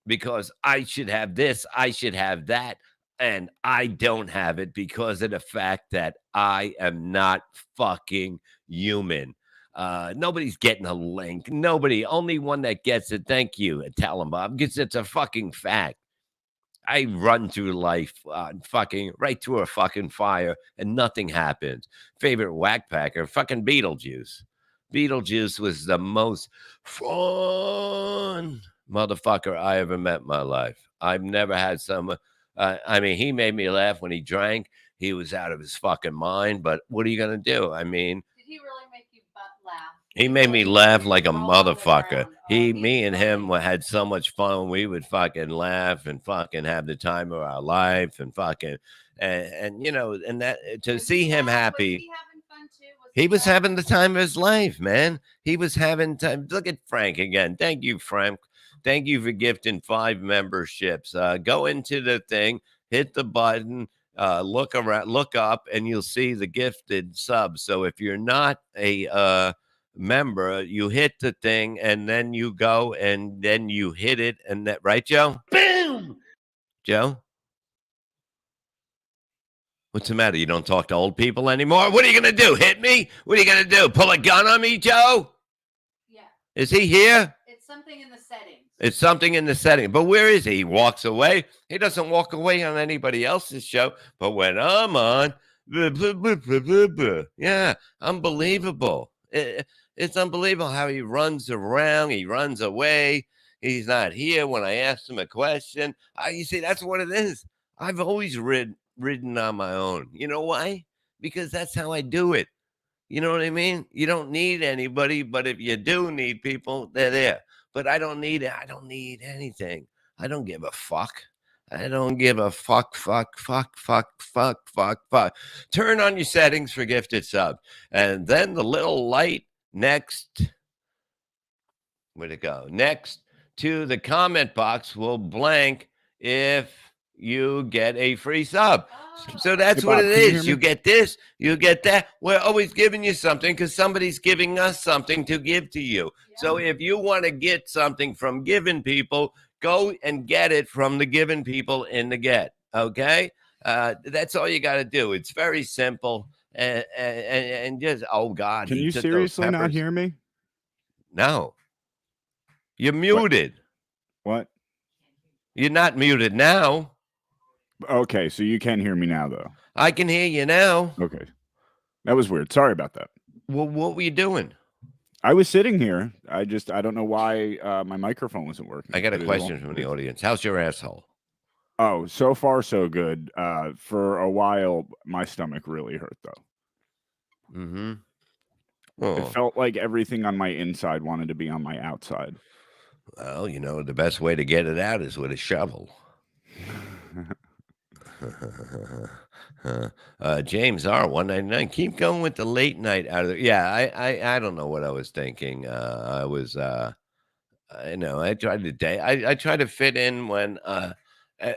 because I should have this, I should have that, and I don't have it because of the fact that I am not fucking human. Nobody's getting a link. Nobody. Only one that gets it. Thank you, tell him, Bob, because it's a fucking fact. I run through life fucking right through a fucking fire and nothing happens. Favorite whack packer, fucking Beetlejuice. Beetlejuice was the most fun motherfucker I ever met in my life. I've never had some. I mean, he made me laugh when he drank. He was out of his fucking mind. But what are you gonna do? I mean, Did he really make you laugh? he made me laugh like a Roll on the motherfucker. ground. Oh, Me and him funny. had so much fun. We would fucking laugh and fucking have the time of our life and fucking and you know, and that to Was see he him was happy. he having fun too? He was laughing? having the time of his life, man. He was having time. Look at Frank again. Thank you, Frank. Thank you for gifting 5 memberships. Go into the thing, hit the button, look around, look up, and you'll see the gifted subs. So if you're not a member, you hit the thing, and then you go, and then you hit it, and that right, Joe? Boom, Joe. What's the matter? You don't talk to old people anymore? What are you going to do? Hit me? What are you going to do? Pull a gun on me, Joe? Yeah. Is he here? It's something in the settings. It's something in the setting. But where is he? He walks away. He doesn't walk away on anybody else's show. But when I'm on, yeah, unbelievable. It's unbelievable how he runs around. He runs away. He's not here when I ask him a question. You see, that's what it is. I've always ridden on my own. You know why? Because that's how I do it. You know what I mean? You don't need anybody, but if you do need people, they're there. But I don't need it. I don't need anything. I don't give a fuck. I don't give a fuck. Turn on your settings for gifted sub. And then the little light next, where'd it go? Next to the comment box will blank if you get a free sub. So that's Hey, what Bob, it can you hear is. me? You get this, you get that. We're always giving you something because somebody's giving us something to give to you. So if you want to get something from giving people, go and get it from the giving people in the get. Okay? That's all you got to do. It's very simple. And just, oh God. Can he you took those seriously not peppers. hear me? No. You're muted. What? You're not muted now. Okay, so you can hear me now, though. I can hear you now. Okay. That was weird. Sorry about that. Well, what were you doing? I was sitting here. I don't know why my microphone wasn't working. I got a but it question all- from the audience. How's your asshole? Oh, so far so good. For a while, my stomach really hurt, though. Mm-hmm. It Oh, felt like everything on my inside wanted to be on my outside. well, you know, the best way to get it out is with a shovel. James R 199. Keep going with the late night out of there. Yeah, I don't know what I was thinking. I was I know I tried to day. I try to fit in when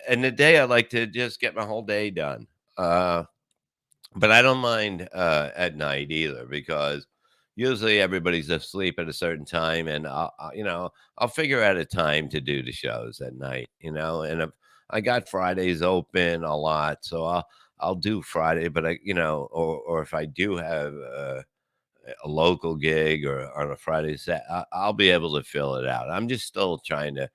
and the day I like to just get my whole day done. But I don't mind at night either because usually everybody's asleep at a certain time, and I'll figure out a time to do the shows at night. And if I got Fridays open a lot, so I'll do Friday, but or if I do have a local gig or on a Friday set, I'll be able to fill it out. I'm just still trying to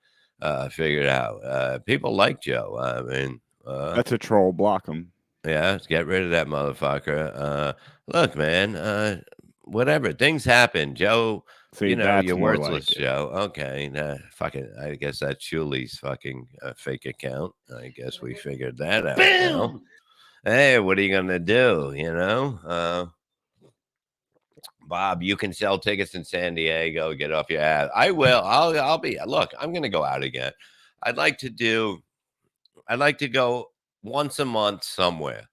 figure it out. People like Joe. I mean, That's a troll. Block him. yeah, let's get rid of that motherfucker. Look, man, whatever. Things happen. Joe, See, that's you're more worthless, like it. Joe. Okay. Fucking, I guess that's Shuli's fucking fake account. I guess we figured that out now. Boom. Hey, what are you going to do? Bob, you can sell tickets in San Diego. Get off your ass. I will. I'll be, look, I'm going to go out again. I'd like to go once a month somewhere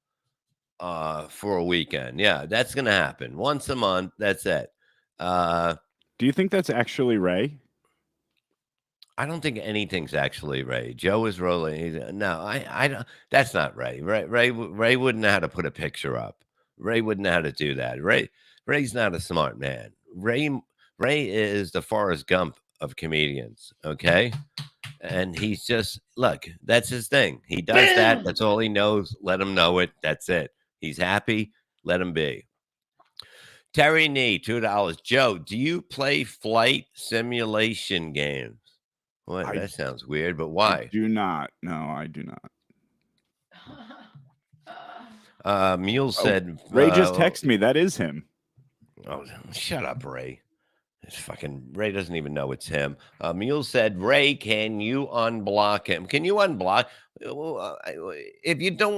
for a weekend. Yeah, that's gonna happen once a month. That's it. Do you think that's actually Ray? I don't think anything's actually Ray. Joe is rolling. No, I don't. That's not Ray. Ray wouldn't know how to put a picture up. Ray wouldn't know how to do that. Ray's not a smart man. Ray is the Forrest Gump of comedians. Okay. And he's just, look, that's his thing. He does that. That's all he knows. Let him know it. That's it. He's happy. Let him be. Terry Nee, $2. Joe, do you play flight simulation games? What? That sounds weird, but I why? do not. No, I do not. Mule said, Ray just texted me. That is him. Oh, shut up, Ray. This fucking Ray doesn't even know it's him. Mule said, Ray, can you unblock him? Can you unblock? If you don't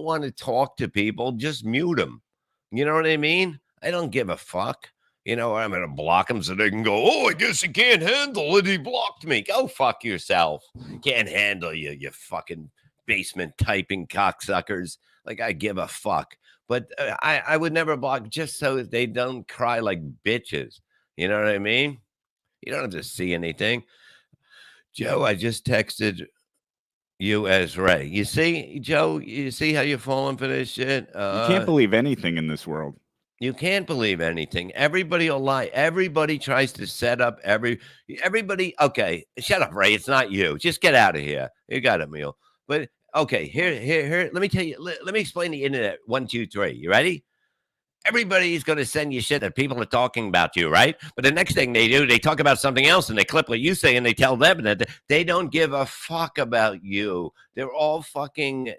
want to talk to people, just mute him. You know what I mean? I don't give a fuck. I'm going to block him so they can go, oh, I guess he can't handle it. He blocked me. Go fuck yourself. Can't handle you fucking basement typing cocksuckers. Like, I give a fuck. But I would never block just so they don't cry like bitches. You know what I mean? You don't have to see anything. Joe, I just texted you as Ray. You see, Joe, you see how you're falling for this shit? You can't believe anything in this world. You can't believe anything. Everybody will lie. Everybody tries to set up everybody. Okay, shut up, Ray. It's not you. Just get out of here. You got it, Mule. But okay, here. Let me tell you. Let me explain the internet. 1, 2, 3. You ready? Everybody's going to send you shit that people are talking about you, right? But the next thing they do, they talk about something else and they clip what you say and they tell them that they don't give a fuck about you. They're all fucking,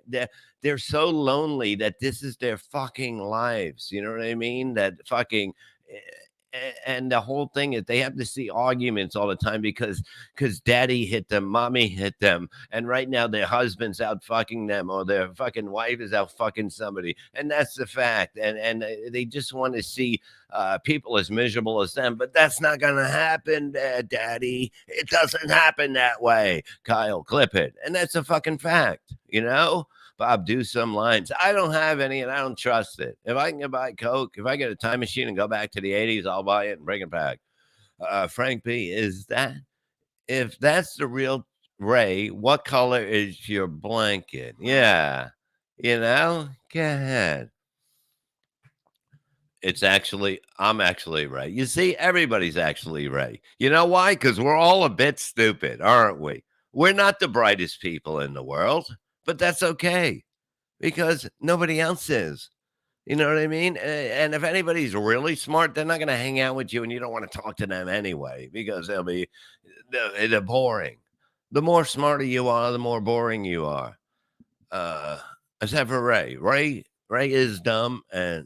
they're so lonely that this is their fucking lives. You know what I mean? That fucking, and the whole thing is they have to see arguments all the time because daddy hit them, mommy hit them, and right now their husband's out fucking them or their fucking wife is out fucking somebody, and that's the fact. And they just want to see people as miserable as them, but that's not gonna happen, daddy. It doesn't happen that way. Kyle, clip it, and that's a fucking fact, Bob, do some lines. I don't have any and I don't trust it. If I can buy Coke, if I get a time machine and go back to the 80s, I'll buy it and bring it back. Frank B, if that's the real Ray, what color is your blanket? Yeah. Go ahead. I'm actually Ray. You see, everybody's actually Ray. You know why? Because we're all a bit stupid, aren't we? We're not the brightest people in the world. But that's okay because nobody else is. You know what I mean? And if anybody's really smart, they're not going to hang out with you and you don't want to talk to them anyway because they're boring. The more smarter you are, the more boring you are. Except for Ray. Ray is dumb and,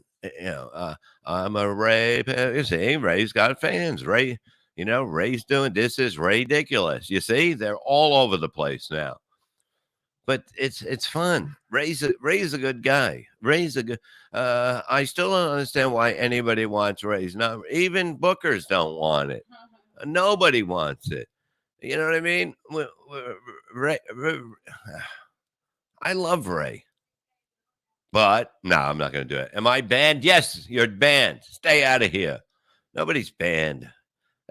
I'm a Ray. You see, Ray's got fans. Ray's doing this is ridiculous. You see, they're all over the place now. But it's fun. Ray's a good guy. Ray's a good. I still don't understand why anybody wants Ray's. Not even bookers don't want it. Nobody wants it. You know what I mean? Ray, I love Ray, but no, I'm not going to do it. Am I banned? Yes, you're banned. Stay out of here. Nobody's banned.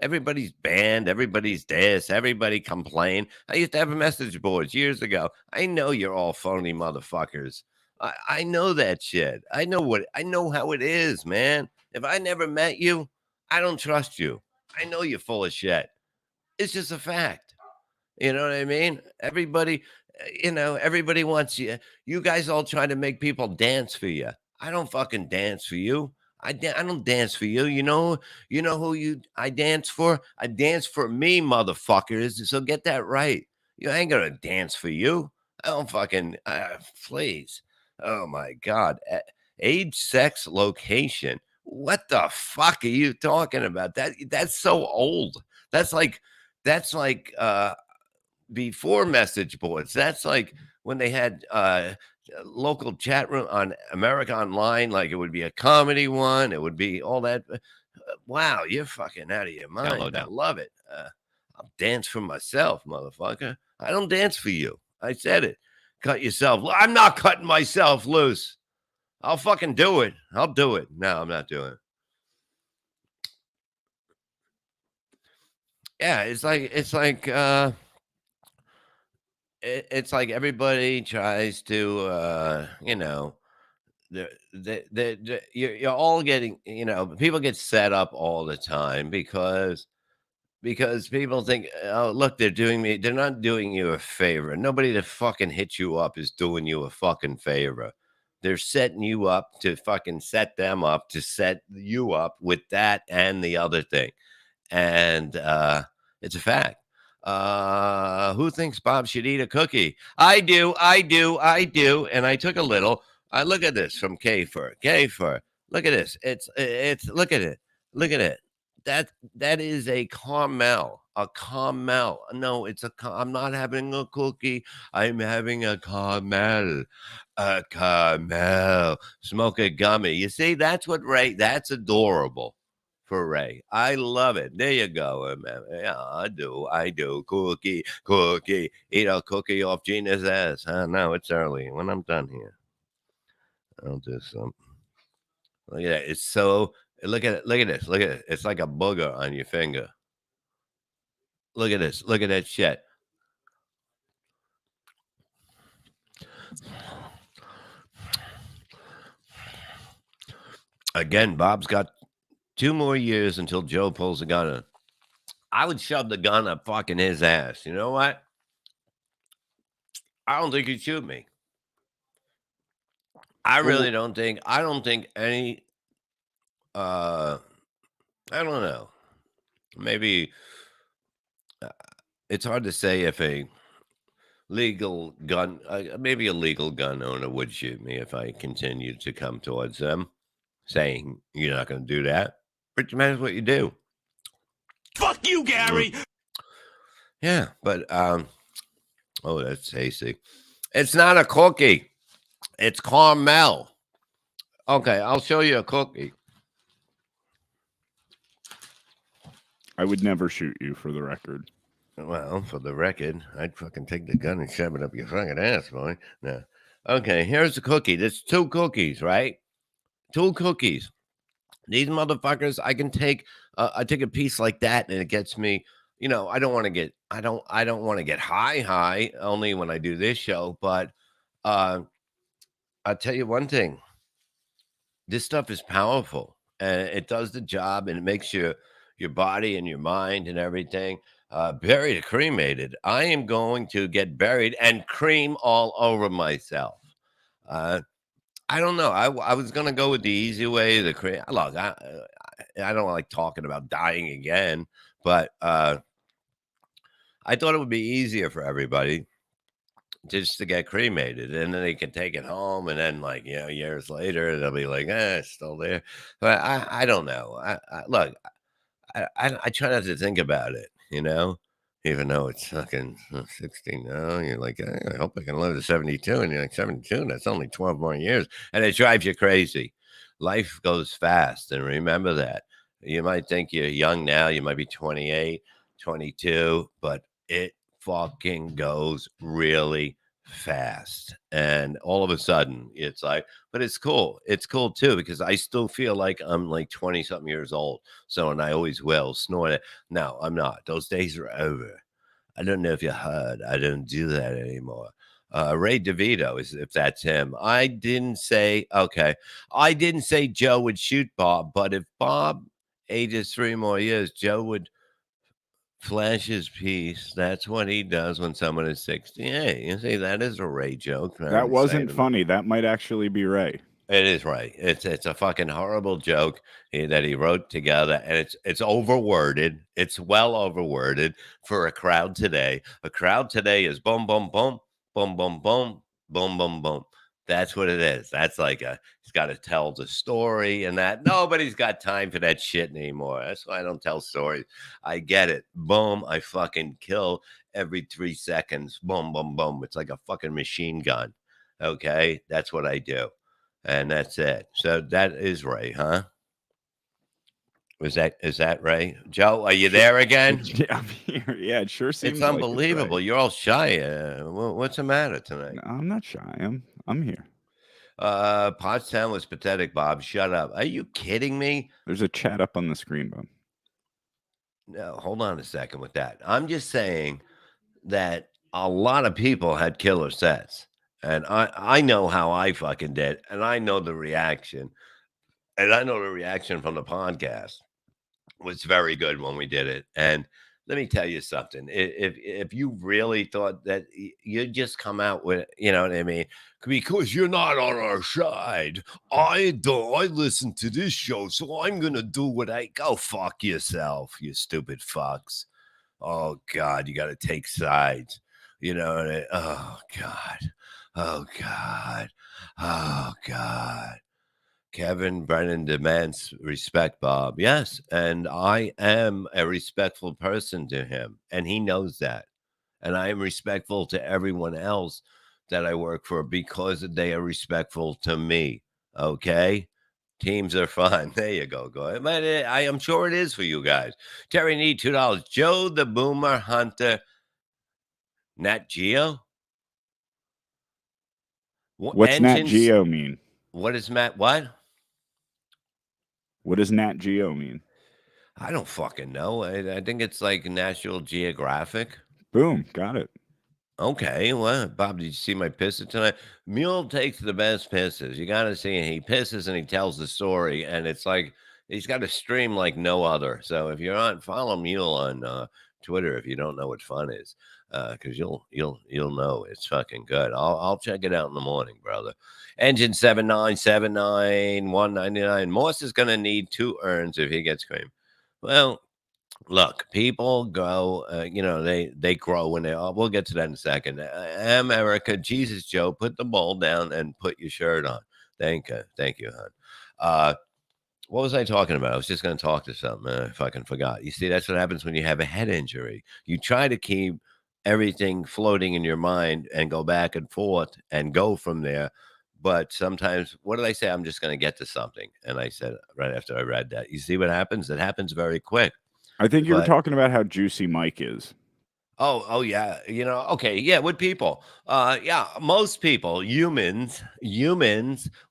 Everybody's banned. Everybody's this. Everybody complain. I used to have a message boards years ago. I know you're all phony motherfuckers. I know that shit. I know how it is, man. If I never met you, I don't trust you. I know you're full of shit. It's just a fact. You know what I mean? Everybody, everybody wants you. You guys all try to make people dance for you. I don't fucking dance for you. I don't dance for you. You know who I dance for? I dance for me, motherfuckers. So get that right. You ain't gonna dance for you. I don't fucking please. Oh my god. Age, sex, location. What the fuck are you talking about? That's so old. That's like before message boards. That's like when they had local chat room on America Online. Like it would be a comedy one. It would be all that. Wow, you're fucking out of your mind. Download I now. love it. I'll dance for myself, motherfucker. I don't dance for you. I said it. Cut yourself. I'm not cutting myself loose. I'll fucking do it. I'll do it. No, I'm not doing it. Yeah, it's like everybody tries to you're all getting, people get set up all the time because people think, oh, look, they're not doing you a favor. Nobody that fucking hits you up is doing you a fucking favor. They're setting you up to fucking set them up to set you up with that and the other thing. And it's a fact. Who thinks Bob should eat a cookie? I do. And I took a little. I look at this from K-Fur. Look at this. It's look at it. Look at it. That is a caramel. A caramel. No, I'm not having a cookie. I'm having a caramel. A caramel. Smoke a gummy. You see, that's adorable for Ray. I love it. There you go. Yeah, I do. Cookie. Eat a cookie off Gina's ass. No, it's early. When I'm done here, I'll do some. Look at that. It's so. Look at it. Look at this. Look at it. It's like a booger on your finger. Look at this. Look at that shit. Again, Bob's got 2 more years until Joe pulls a gun on. I would shove the gun up fucking his ass. You know what? I don't think he'd shoot me. I really don't think. I don't think any. I don't know. Maybe it's hard to say if a legal gun, maybe a legal gun owner would shoot me if I continued to come towards them, saying you're not going to do that. But it matters what you do. Fuck you, Gary. Yeah, but oh, that's tasty. It's not a cookie. It's caramel. Okay, I'll show you a cookie. I would never shoot you, for the record. Well, for the record, I'd fucking take the gun and shove it up your fucking ass, boy. No. Okay, here's the cookie. There's 2 cookies, right? 2 cookies. These motherfuckers, I can take. I take a piece like that, and it gets me. I don't want to get. I don't want to get high. Only when I do this show. But I'll tell you one thing. This stuff is powerful, and it does the job, and it makes your body and your mind and everything buried or cremated. I am going to get buried and cream all over myself. I don't know. I was gonna go with the easy way. The cream. Look, I don't like talking about dying again, but I thought it would be easier for everybody just to get cremated, and then they can take it home, and then years later they'll be like, it's still there. But I don't know. Look, I try not to think about it, even though it's fucking 16 now. You're like, I hope I can live to 72. And you're like, 72? That's only 12 more years. And it drives you crazy. Life goes fast. And remember that. You might think you're young now. You might be 28, 22, but it fucking goes really fast. And all of a sudden, it's like, but it's cool. It's cool too, because I still feel like I'm like 20 something years old. So, and I always will snort it. No, I'm not. Those days are over. I don't know if you heard. I don't do that anymore. Ray DeVito, if that's him. I didn't say Joe would shoot Bob, but if Bob ages 3 more years, Joe would Flashes peace. That's what he does when someone is 68. You see, that is a Ray joke. That wasn't funny. That might actually be Ray. It is Ray. It's a fucking horrible joke that he wrote together, and it's overworded. It's well overworded for a crowd today. A crowd today is boom, boom, boom, boom, boom, boom, boom, boom, boom. That's what it is. That's like he's got to tell the story and that. Nobody's got time for that shit anymore. That's why I don't tell stories. I get it. Boom, I fucking kill every 3 seconds. Boom, boom, boom. It's like a fucking machine gun. Okay, that's what I do. And that's it. So that is Ray, huh? Is that Ray? Joe, are you there again? Yeah, I'm here. Yeah, it sure seems It's like unbelievable. Ray. You're all shy. What's the matter tonight? No, I'm not shy. I'm here. Pottstown was pathetic, Bob. Shut up. Are you kidding me? There's a chat up on the screen, Bob. No, hold on a second with that. I'm just saying that a lot of people had killer sets. And I know how I fucking did. And I know the reaction. And I know the reaction from the podcast was very good when we did it. And let me tell you something. If you really thought that you'd just come out with, you know what I mean? Because you're not on our side. I listen to this show, so I'm gonna do what I go fuck yourself, you stupid fucks. Oh God, you gotta take sides. You know, oh God. Oh God. Oh God. Kevin Brennan demands respect, Bob. Yes, and I am a respectful person to him, and he knows that. And I am respectful to everyone else that I work for because they are respectful to me. Okay? Teams are fun. There you go. Go ahead. But I am sure it is for you guys. Terry need $2. Joe the Boomer Hunter. Nat Geo? What's Nat Geo mean? What is Matt? What? What does Nat Geo mean? I don't fucking know. I think it's like National Geographic. Boom. Got it. Okay. Well, Bob, did you see my pisses tonight? Mule takes the best pisses. You got to see it. He pisses and he tells the story. And it's like he's got a stream like no other. So if you're on, follow Mule on Twitter if you don't know what fun is. Because you'll know it's fucking good. I'll check it out in the morning, brother. Engine 7979199. Morse is gonna need 2 urns if he gets cream. Well, look, people go. They grow when they. We'll get to that in a second. America, Jesus, Joe, put the ball down and put your shirt on. Thank you, hon. What was I talking about? I was just going to talk to something. I fucking forgot. You see, that's what happens when you have a head injury. You try to keep everything floating in your mind and go back and forth and go from there. But sometimes, what did I say? I'm just going to get to something. And I said right after I read that, you see what happens? It happens very quick. I think you were talking about how juicy Mike is. Oh yeah. Okay. Yeah. With people. Yeah. Most people, humans,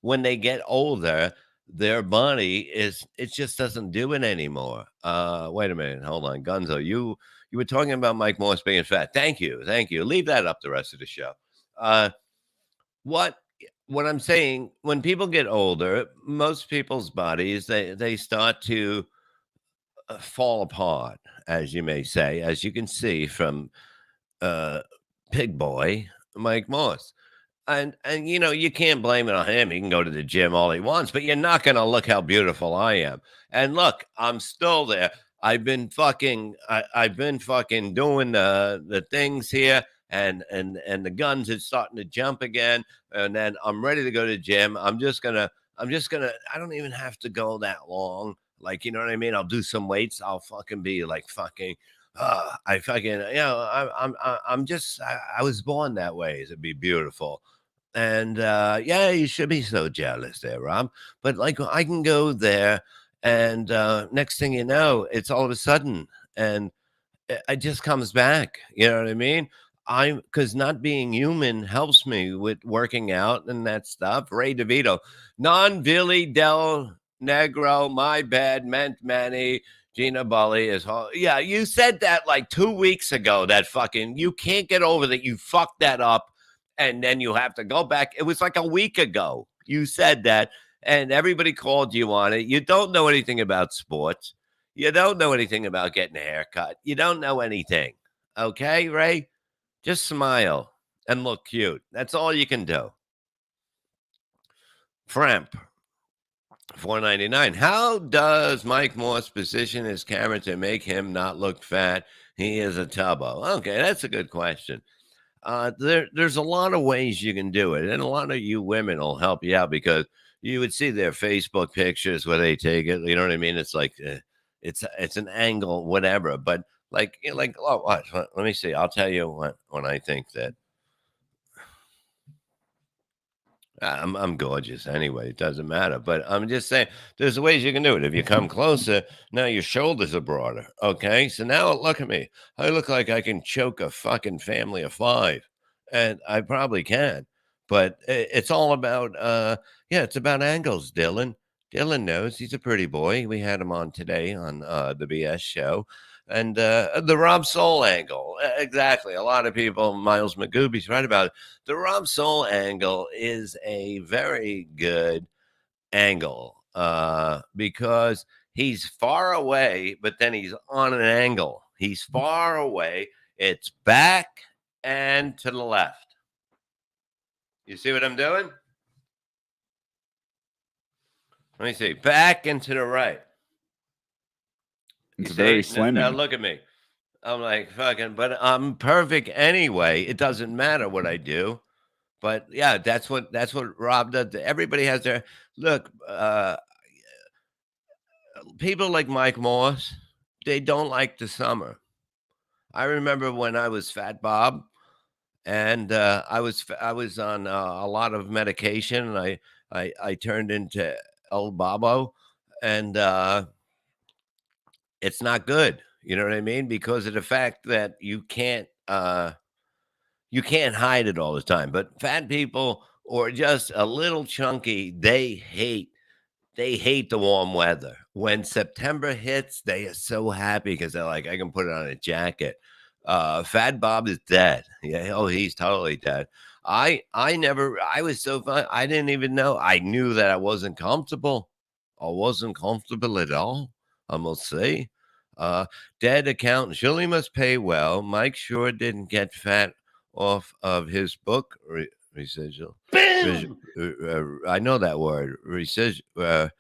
when they get older, their body it just doesn't do it anymore. Wait a minute. Hold on. Gunzo, you were talking about Mike Morse being fat. Thank you. Leave that up the rest of the show. What I'm saying, when people get older, most people's bodies, they start to fall apart, as you may say, as you can see from Pig Boy Mike Morse. And you can't blame it on him. He can go to the gym all he wants, but you're not going to look how beautiful I am. And look, I'm still there. I've been fucking doing the things here, and the guns is starting to jump again. And then I'm ready to go to the gym. I'm just gonna. I don't even have to go that long. Like, you know what I mean? I'll do some weights. I'll fucking be like fucking. I fucking, I was born that way to be beautiful. And yeah, you should be so jealous there, Rob. But like, I can go there, and next thing you know, it's all of a sudden, and it just comes back. You know what I mean? Because not being human helps me with working out and that stuff. Ray DeVito, non Billy Del Negro, my bad, meant Manny. Gina Bully is, yeah, you said that like 2 weeks ago, that fucking, you can't get over that you fucked that up and then you have to go back. It was like a week ago. You said that and everybody called you on it. You don't know anything about sports. You don't know anything about getting a haircut. You don't know anything. Okay, Ray? Just smile and look cute. That's all you can do. Framp, $4.99. How does Mike Morse position his camera to make him not look fat? He is a tubbo. Okay, that's a good question. There's a lot of ways you can do it, and a lot of you women will help you out because you would see their Facebook pictures where they take it. You know what I mean? It's like it's an angle, whatever. But like oh, what? Let me see. I'll tell you what when I think that I'm gorgeous anyway. It doesn't matter. But I'm just saying, there's ways you can do it. If you come closer, now your shoulders are broader. Okay, so now look at me. I look like I can choke a fucking family of 5, and I probably can. But it's all about, yeah, it's about angles. Dylan knows he's a pretty boy. We had him on today on the BS show. And the Rob Soul angle, exactly. A lot of people, Miles McGooby's right about it. The Rob Soul angle is a very good angle because he's far away, but then he's on an angle. He's far away. It's back and to the left. You see what I'm doing? Let me see. Back and to the right. It's very See? Now slamming. look at me. I'm like, fucking, but I'm perfect anyway. It doesn't matter what I do. But yeah, that's what Rob does. Everybody has their look. People like Mike Morse, they don't like the summer. I remember when I was Fat Bob, and I was on a lot of medication, and I turned into El Babo, and it's not good. You know what I mean? Because of the fact that you can't hide it all the time. But fat people or just a little chunky, they hate the warm weather. When September hits, they are so happy because they're like, I can put it on a jacket. Fat Bob is dead. Yeah, oh, he's totally dead. I was so fun. I didn't even know. I knew that I wasn't comfortable. I wasn't comfortable at all. I must say. Dead accountant surely must pay well. Mike sure didn't get fat off of his book residual. I know that word. Residuals.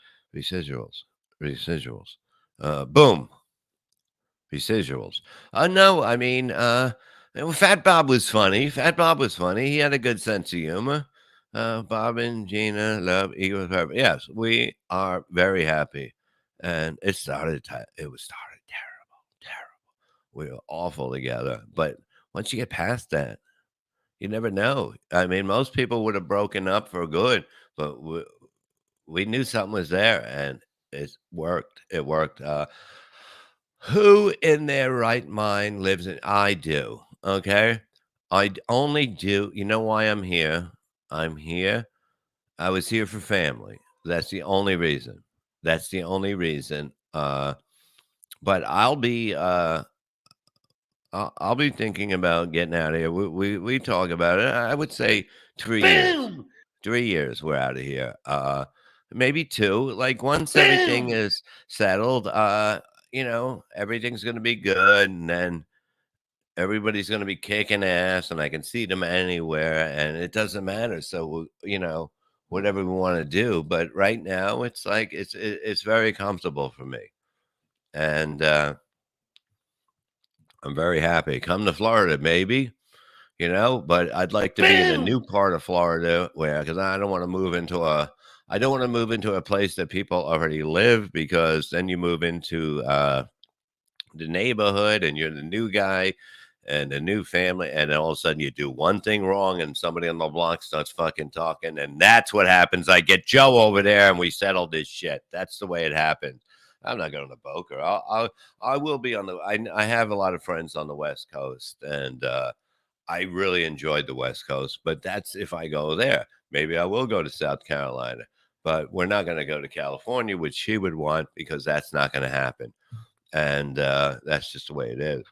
Residuals. Boom. Residuals. No, I mean, Fat Bob was funny. Fat Bob was funny. He had a good sense of humor. Bob and Gina love equal purpose. Yes, we are very happy, and it started. It was started terrible. We were awful together, but once you get past that, you never know. I mean, most people would have broken up for good, but we knew something was there, and it worked. It worked. Who in their right mind lives in? I do. Okay. Only do. You know why I'm here? I'm here. I was here for family. That's the only reason. That's the only reason. But I'll be thinking about getting out of here. We talk about it. I would say 3 years. 3 years we're out of here. Maybe 2. Like once everything is settled, everything's gonna be good, and then everybody's gonna be kicking ass, and I can see them anywhere, and it doesn't matter. So whatever we want to do. But right now, it's like it's very comfortable for me, and I'm very happy. Come to Florida, maybe. But I'd like to be in a new part of Florida because I don't want to move into a place that people already live because then you move into the neighborhood and you're the new guy and a new family, and then all of a sudden you do one thing wrong and somebody on the block starts fucking talking, and that's what happens. I get Joe over there and we settle this shit. That's the way it happens. I'm not going to Boca. I will be on the. I have a lot of friends on the West Coast, and I really enjoyed the West Coast. But that's if I go there. Maybe I will go to South Carolina, but we're not going to go to California, which she would want because that's not going to happen, and that's just the way it is.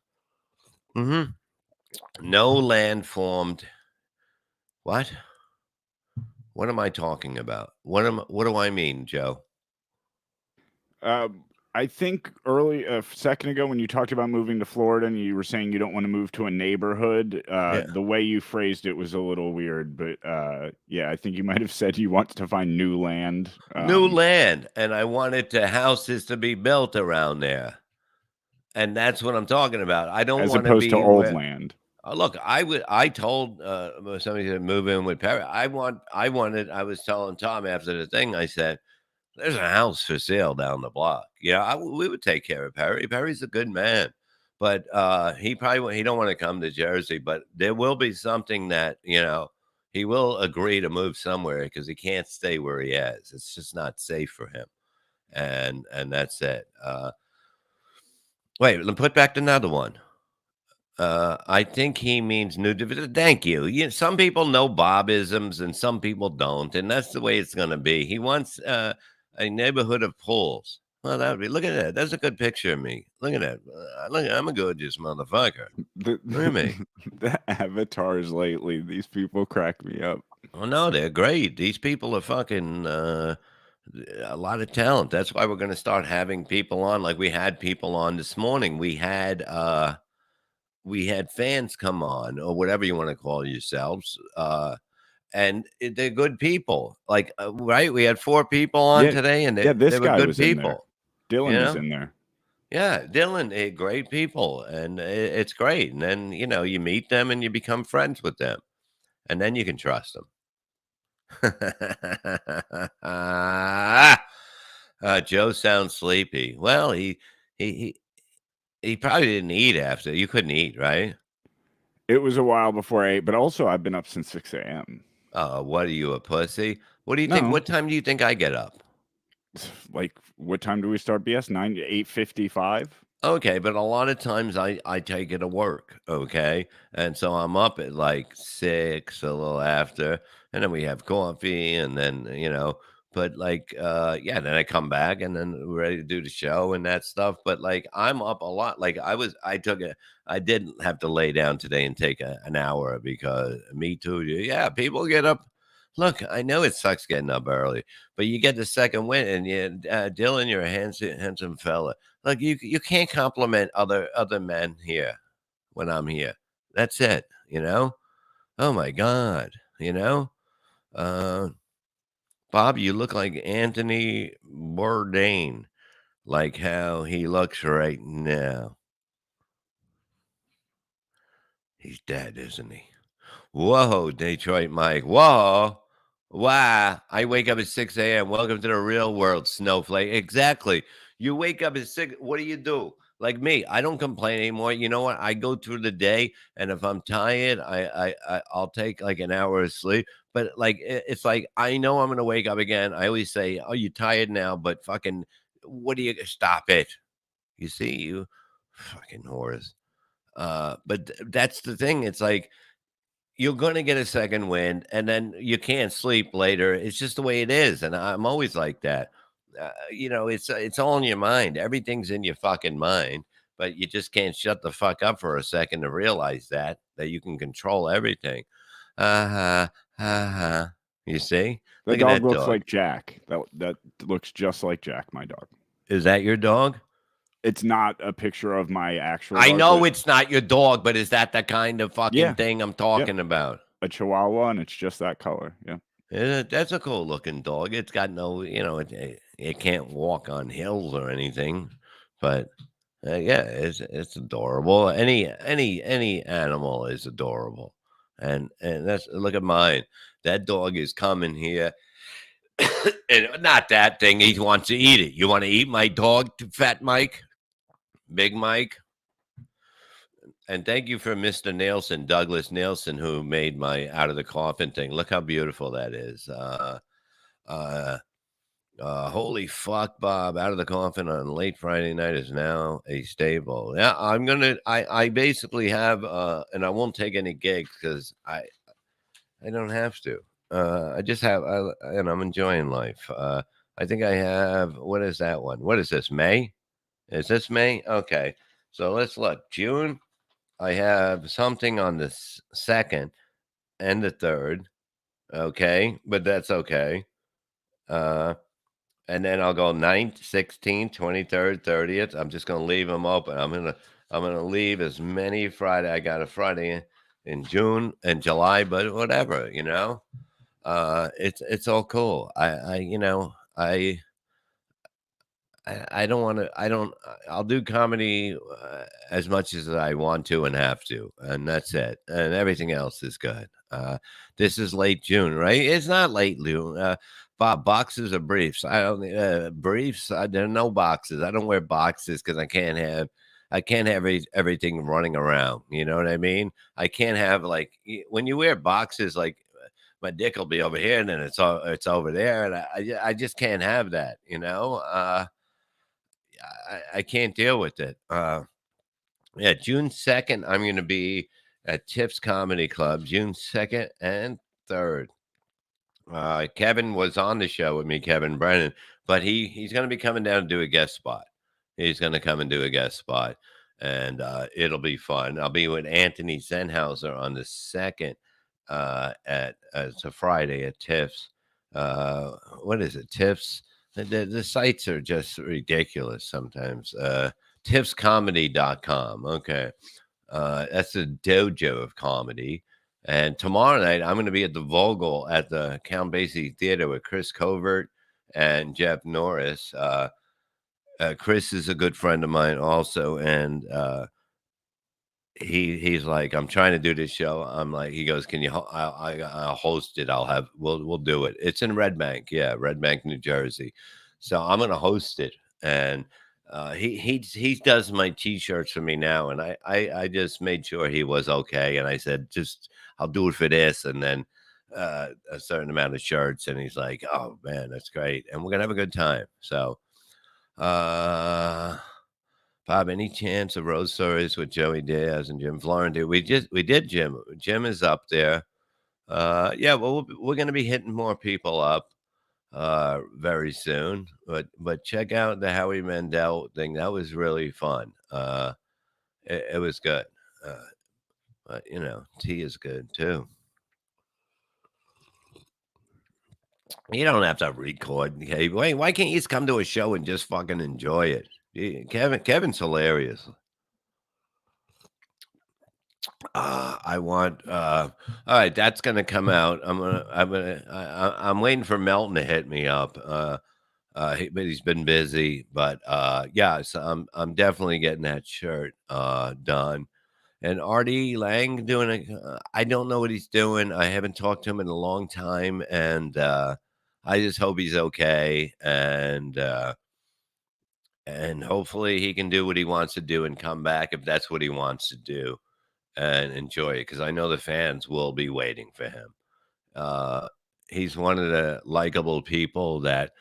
No land formed. What? What am I talking about? What do I mean, Joe? I think a second ago when you talked about moving to Florida and you were saying you don't want to move to a neighborhood, Yeah. the way you phrased it was a little weird, but yeah, I think you might have said you want to find new land. New land, and I wanted houses to be built around there, and that's what I'm talking about. I don't As want to opposed to be old where. land. Look, I told somebody to move in with Perry. I was telling Tom after the thing. I said, "There's a house for sale down the block. We would take care of Perry. Perry's a good man, but he don't want to come to Jersey. But there will be something that he will agree to move somewhere because he can't stay where he is. It's just not safe for him, and that's it. Wait, let me put back another one. I think he means new division. Thank you. Some people know Bobisms and some people don't, and that's the way it's going to be. He wants a neighborhood of pools. Well, that would be. Look at that. That's a good picture of me. Look at that. Look, I'm a gorgeous motherfucker. The, Look at me. the avatars lately, these people crack me up. Oh no, they're great. These people are fucking a lot of talent. That's why we're going to start having people on. Like we had people on this morning. We had fans come on or whatever you want to call yourselves. And they're good people. Like, right? We had 4 people on Yeah, today, and yeah, they this were guy good was in there. people. You Dylan was know? in there. Yeah, Dylan, great people, and it's great. And then you meet them and you become friends with them, and then you can trust them. Joe sounds sleepy. Well, he he probably didn't eat after. You couldn't eat, right? It was a while before I ate, but also I've been up since 6 a.m. What are you, a pussy? What do you think? No, What time do you think I get up? like what time do we start BS? 8:55? Okay, but a lot of times I take it to work, okay? And so I'm up at like 6, a little after, and then we have coffee and then, but like yeah, then I come back and then we're ready to do the show and that stuff. But like I'm up a lot. Like I didn't have to lay down today and take an hour because me too. Yeah, people get up. Look, I know it sucks getting up early, but you get the second win and Dylan, you're a handsome fella. Like you can't compliment other men here when I'm here. That's it, Oh my God, Uh Bob, you look like Anthony Bourdain, like how he looks right now. He's dead, isn't he? Whoa, Detroit Mike. Whoa. Wow. I wake up at 6 a.m. Welcome to the real world, snowflake. Exactly. You wake up at 6. What do? Like me, I don't complain anymore. You know what? I go through the day, and if I'm tired, I'll take like an hour of sleep. But like it's like I know I'm gonna wake up again. I always say, "Oh, you're tired now," but fucking, what do you stop it? You see, you fucking whores. But that's the thing. It's like you're going to get a second wind and then you can't sleep later. It's just the way it is. And I'm always like that. It's all in your mind. Everything's in your fucking mind, but you just can't shut the fuck up for a second to realize that you can control everything. Uh-huh. Uh-huh. You see? The Look at dog that looks dog. like Jack. That looks just like Jack, my dog. Is that your dog? It's not a picture of my actual I dog, know but it's not your dog, but is that the kind of fucking yeah, thing I'm yeah, talking about? a Chihuahua, and it's just that color. Yeah. That's a cool looking dog. It's got no, it can't walk on hills or anything, but yeah, it's adorable. Any animal is adorable, and that's look at mine. That dog is coming here, and not that thing. He wants to eat it. You want to eat my dog, Fat Mike, Big Mike? And thank you for Mr. Nielsen, Douglas Nielsen, who made my Out of the Coffin thing. Look how beautiful that is. Uh, Holy fuck, Bob! Out of the Coffin on late Friday night is now a stable. Yeah, I basically have, and I won't take any gigs because I don't have to. I just have, and I'm enjoying life. I think I have. What is that one? What is this? May? Is this May? Okay, so let's look. June. I have something on the 2nd and the 3rd. Okay, but that's okay. Uh, and then I'll go 9th, 16th, 23rd, 30th. I'm just gonna leave them open. I'm gonna leave as many Friday. I got a Friday in June and July, but whatever, it's all cool. I don't want to. I don't. I'll do comedy as much as I want to and have to, and that's it. And everything else is good. This is late June, right? It's not late June. Bob, boxes or briefs? I don't briefs. There are no boxes. I don't wear boxes because I can't have everything running around. You know what I mean? I can't have when you wear boxes, like my dick will be over here and then it's over there, and I just can't have that. I can't deal with it. Yeah, June 2nd, I'm going to be at Tiff's Comedy Club, June 2nd and 3rd. Kevin was on the show with me, Kevin Brennan, but he's going to be coming down to do a guest spot. He's going to come and do a guest spot, and it'll be fun. I'll be with Anthony Zenhauser on the 2nd it's a Friday at Tiff's. What is it, Tiff's? The sites are just ridiculous sometimes. Tiffscomedy.com. Okay. That's a dojo of comedy. And tomorrow night, I'm going to be at the Vogel at the Count Basie Theater with Chris Covert and Jeff Norris. Chris is a good friend of mine also. And he's like, I'm trying to do this show. I'm like, he goes, can you? I'll host it. We'll do it. It's in Red Bank, Red Bank, New Jersey. So I'm gonna host it, and he does my t-shirts for me now, and I just made sure he was okay, and I said, just I'll do it for this, and then a certain amount of shirts, and he's like, oh man, that's great, and we're gonna have a good time. So, Bob, any chance of road stories with Joey Diaz and Jim Florentine? We did Jim. Jim is up there. Yeah, well, we're going to be hitting more people up very soon. But check out the Howie Mandel thing. That was really fun. It was good. But tea is good too. You don't have to record. Hey, why can't you just come to a show and just fucking enjoy it? Kevin's hilarious. I want. All right, that's gonna come out. I'm waiting for Melton to hit me up. But he's been busy. But yeah, so I'm definitely getting that shirt done. And Artie Lang doing it. I don't know what he's doing. I haven't talked to him in a long time, and I just hope he's okay. And hopefully he can do what he wants to do and come back if that's what he wants to do and enjoy it, because I know the fans will be waiting for him. He's one of the likable people that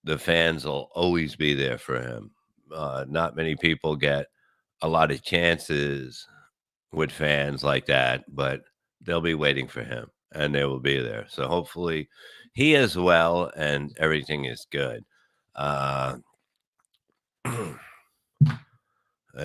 the fans will always be there for him. Not many people get a lot of chances with fans like that, but they'll be waiting for him and they will be there. So hopefully he is well and everything is good.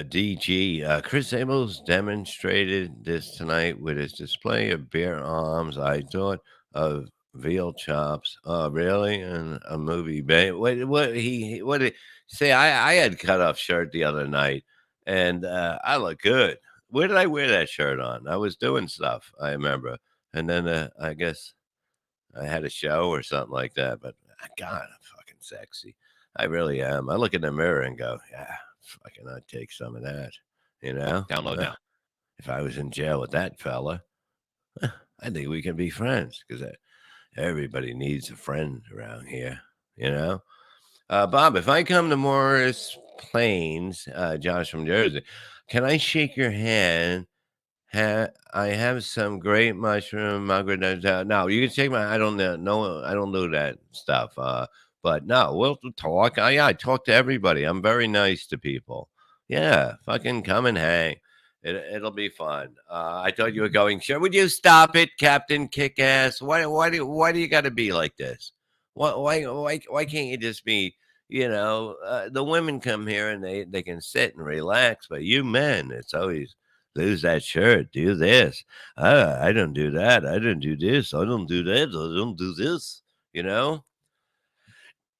DG, Chris Abels demonstrated this tonight with his display of bare arms. I thought of veal chops. Oh, really? And a movie. What did say? I had cut off shirt the other night, and I look good. Where did I wear that shirt on? I was doing stuff, I remember, and then I guess I had a show or something like that. But God, I'm fucking sexy. I really am. I look in the mirror and go, yeah. Fucking, I'd take some of that, Download now. If I was in jail with that fella, I think we can be friends because everybody needs a friend around here, Bob, if I come to Morris Plains, Josh from Jersey, can I shake your hand? I have some great mushroom margaret. No, you can shake my. I don't know. No, I don't do that stuff. But no, we'll talk. I talk to everybody. I'm very nice to people. Yeah, fucking come and hang. It'll be fun. I thought you were going. Sure, would you stop it, Captain Kickass? Why do you got to be like this? Why can't you just be? The women come here and they can sit and relax, but you men, it's always lose that shirt, do this. I don't do that. I don't do this. I don't do that. I don't do this.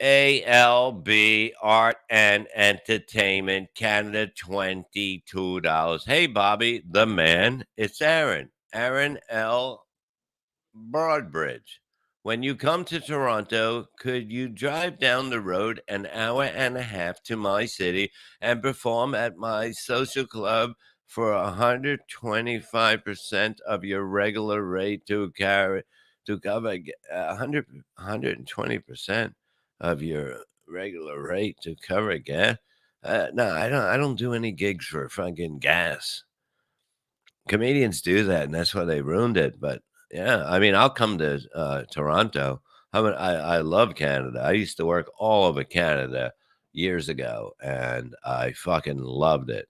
ALB Art and Entertainment Canada, $22. Hey, Bobby, the man. It's Aaron. Aaron L. Broadbridge. When you come to Toronto, could you drive down the road an hour and a half to my city and perform at my social club for 125% of your regular rate to cover 120% of your regular rate to cover gas? No, I don't do any gigs for fucking gas. Comedians do that, and that's why they ruined it. But yeah, I mean, I'll come to Toronto. I love Canada. I used to work all over Canada years ago, and I fucking loved it.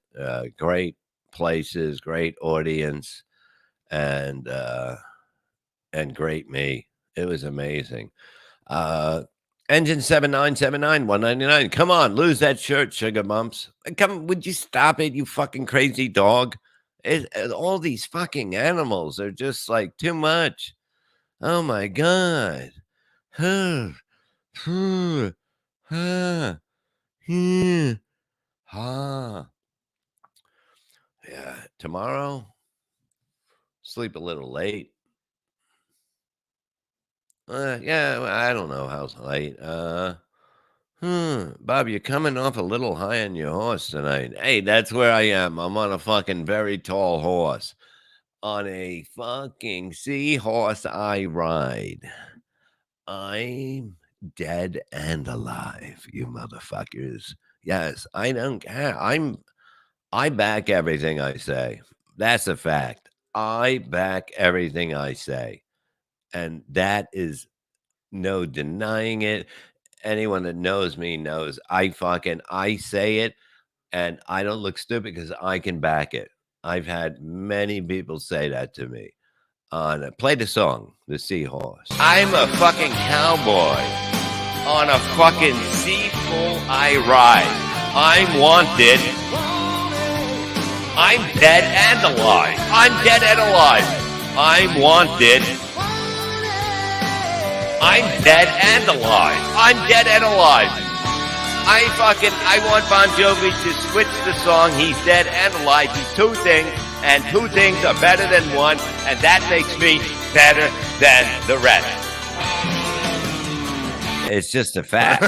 Great places, great audience, and great me. It was amazing. Engine 7979 199. Come on, lose that shirt, sugar bumps. Come, would you stop it, you fucking crazy dog? All these fucking animals are just like too much. Oh my god. Huh. Huh. Huh. Huh. Huh. Yeah, tomorrow, sleep a little late. Yeah, I don't know how late. Bob, you're coming off a little high on your horse tonight. Hey, that's where I am. I'm on a fucking very tall horse. On a fucking seahorse I ride. I'm dead and alive, you motherfuckers. Yes, I don't care. I back everything I say. That's a fact. I back everything I say. And that is no denying it. Anyone that knows me knows I say it, and I don't look stupid because I can back it. I've had many people say that to me. Play the song, The Seahorse. I'm a fucking cowboy on a fucking sea full I ride. I'm wanted. I'm dead and alive. I'm dead and alive. I'm wanted. I'm dead and alive. I'm dead and alive. I want Bon Jovi to switch the song. He's dead and alive. He's two things, and two things are better than one, and that makes me better than the rest. It's just a fact.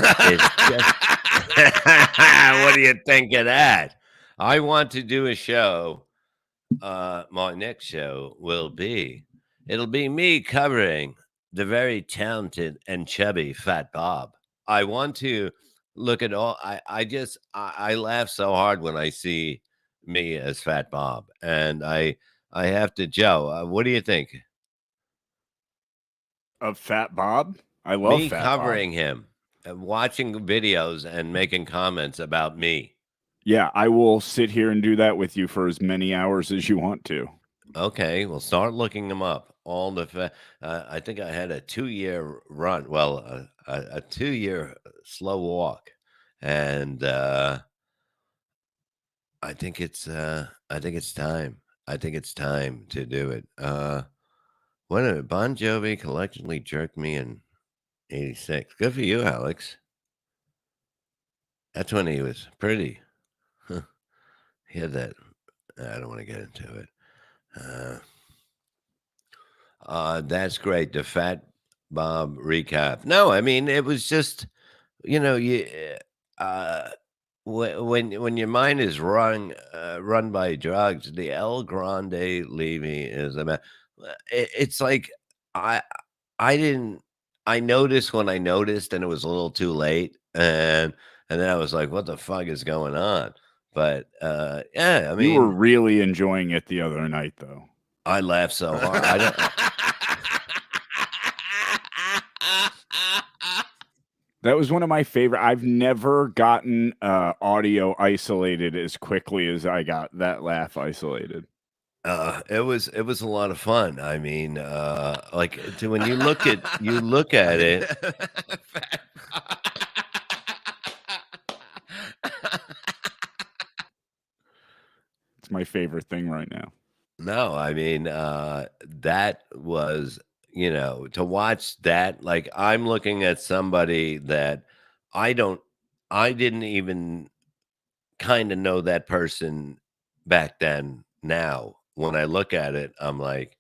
What do you think of that? I want to do a show. My next show it'll be me covering the very talented and chubby Fat Bob. I want to look at all. I laugh so hard when I see me as Fat Bob, and I have to, Joe. What do you think Of Fat Bob? I love me Fat covering Bob. him, and watching videos and making comments about me? Yeah, I will sit here and do that with you for as many hours as you want to. Okay, well, start looking them up. I think I had a 2-year run. Well, a 2-year slow walk, and I think it's time. I think it's time to do it. Wait a minute. Bon Jovi collectively jerked me in '86. Good for you, Alex. That's when he was pretty. He had that. I don't want to get into it. That's great. The Fat Bob recap. No, I mean it was just, you when your mind is run by drugs, the El Grande Levy is a it's like I I didn't I noticed when I noticed, and it was a little too late, and then I was like, what the fuck is going on? But yeah, I You were mean, really enjoying it the other night, though. I laughed so hard. I don't. That was one of my favorite. I've never gotten audio isolated as quickly as I got that laugh isolated. It was a lot of fun. I mean, when you look at it. It's my favorite thing right now. No, I mean, that was, to watch that. Like, I'm looking at somebody that I didn't even kind of know that person back then. Now, when I look at it, I'm like,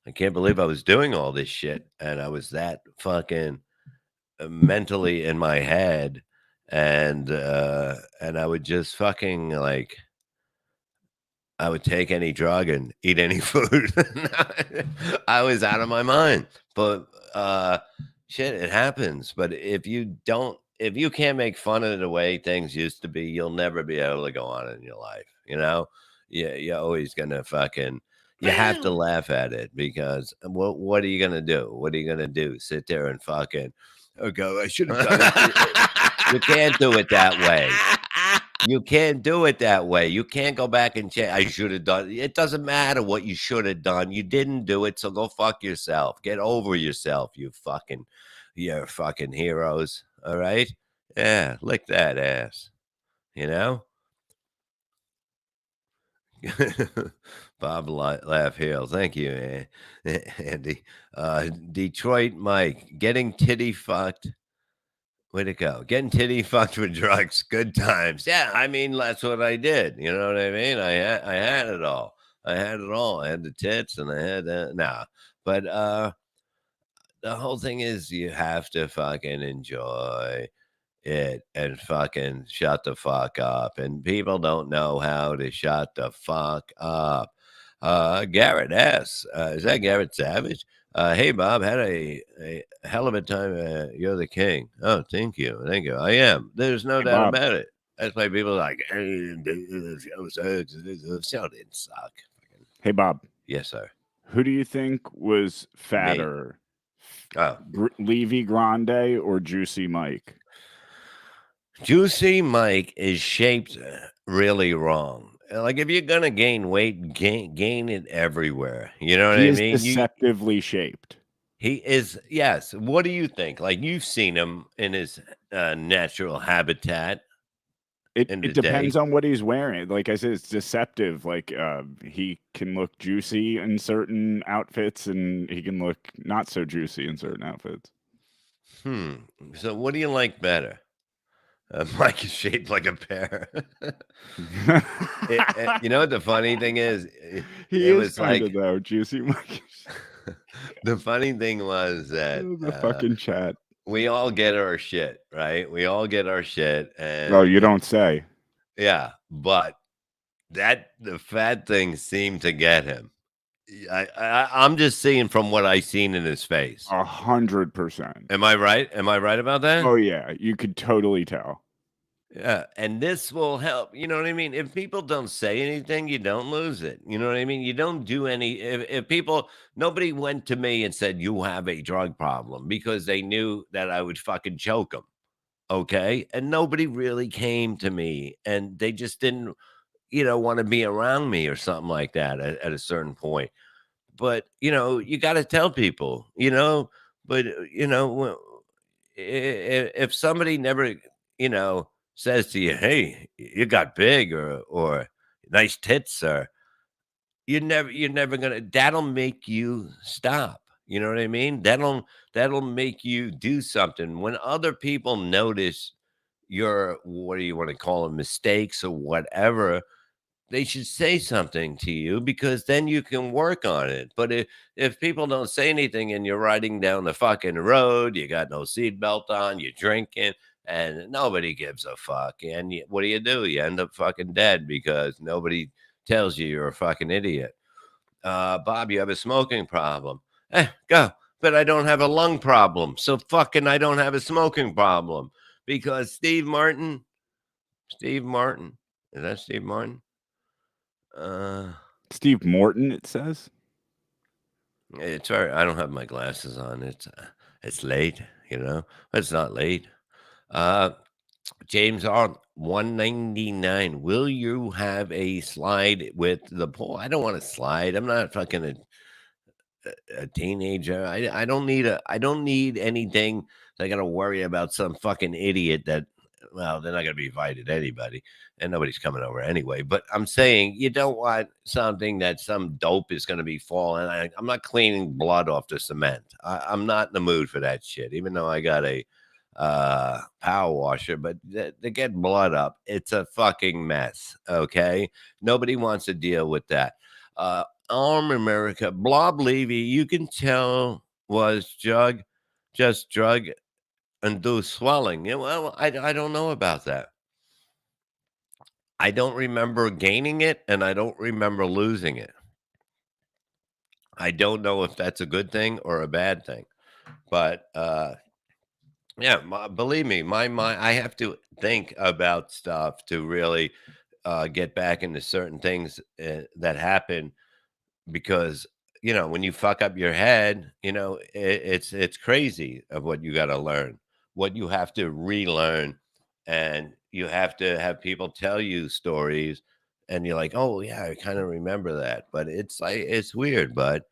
I can't believe I was doing all this shit. And I was that fucking mentally in my head. And I would just fucking like, I would take any drug and eat any food. I was out of my mind. But shit, it happens. But if you can't make fun of the way things used to be, you'll never be able to go on in your life. You know, you're always gonna fucking. You have to laugh at it because what are you gonna do? What are you gonna do? Sit there and fucking go, I should have done it. You can't do it that way. You can't do it that way. You can't go back and change. I should have done. It doesn't matter what you should have done. You didn't do it, so go fuck yourself. Get over yourself, you're fucking heroes. All right? Yeah, lick that ass. You know? Bob Laugh Hill. Thank you, Andy. Detroit Mike. Getting titty fucked. Way to go. Getting titty fucked with drugs. Good times. Yeah, I mean, that's what I did. You know what I mean? I had it all. I had it all. I had the tits and I had nah. But the whole thing is you have to fucking enjoy it and fucking shut the fuck up. And people don't know how to shut the fuck up. Garrett S. Is that Garrett Savage? Hey, Bob, had a hell of a time. You're the king. Oh, thank you. Thank you. I am. There's no Hey, doubt Bob. about it. That's why people are like, hey, the show sucks. The show didn't suck. Hey, Bob. Yes, sir. Who do you think was fatter, Oh, Levy Grande or Juicy Mike? Juicy Mike is shaped really wrong. Like if you're gonna gain weight, gain it everywhere. You know what He I is mean? deceptively shaped. He is, yes. What do you think? Like you've seen him in his natural habitat. It In the depends day. on what he's wearing. Like I said, it's deceptive. Like he can look juicy in certain outfits, and he can look not so juicy in certain outfits. So what do you like better? Mike is shaped like a pear. You know what the funny thing is? He It is was kind like of though, Juicy Mike. the funny thing was that The fucking chat. we all get our shit, right? We all get our shit, and Oh, you don't say. yeah, but the fat thing seemed to get him. I'm just seeing from what I seen in his face. 100%. Am I right? Am I right about that? Oh yeah, you could totally tell. Yeah, and this will help. You know what I mean? If people don't say anything, you don't lose it. You know what I mean? You don't do any. If people, nobody went to me and said you have a drug problem because they knew that I would fucking choke them. Okay, and nobody really came to me, and they just didn't, want to be around me or something like that at a certain point. But you got to tell people. But if somebody never, says to you, "Hey, you got big," or "nice tits," or you're never gonna. That'll make you stop. You know what I mean? That'll make you do something when other people notice your what do you want to call them mistakes or whatever. They should say something to you because then you can work on it. But if people don't say anything and you're riding down the fucking road, you got no seatbelt on, you're drinking, and nobody gives a fuck. And what do? You end up fucking dead because nobody tells you you're a fucking idiot. Bob, you have a smoking problem. Go. But I don't have a lung problem. So fucking I don't have a smoking problem because Steve Martin, is that Steve Martin? Steve Morton, it says. It's all right. I don't have my glasses on. It's late, It's not late. James on 199. Will you have a slide with the pole? I don't want to slide. I'm not fucking a teenager. I don't need anything. I got to worry about some fucking idiot that. Well, they're not going to be invited anybody, and nobody's coming over anyway. But I'm saying you don't want something that some dope is going to be falling. I'm not cleaning blood off the cement. I'm not in the mood for that shit. Even though I got a power washer, but they get blood up. It's a fucking mess. Okay, nobody wants to deal with that. Arm America, Bob Levy, you can tell was just drug induced swelling. Yeah, well, I don't know about that. I don't remember gaining it, and I don't remember losing it. I don't know if that's a good thing or a bad thing, but yeah, believe me, my mind. I have to think about stuff to really get back into certain things that happen because when you fuck up your head, it's crazy of what you got to learn, what you have to relearn, and you have to have people tell you stories, and you're like, oh yeah, I kind of remember that, but it's like it's weird, but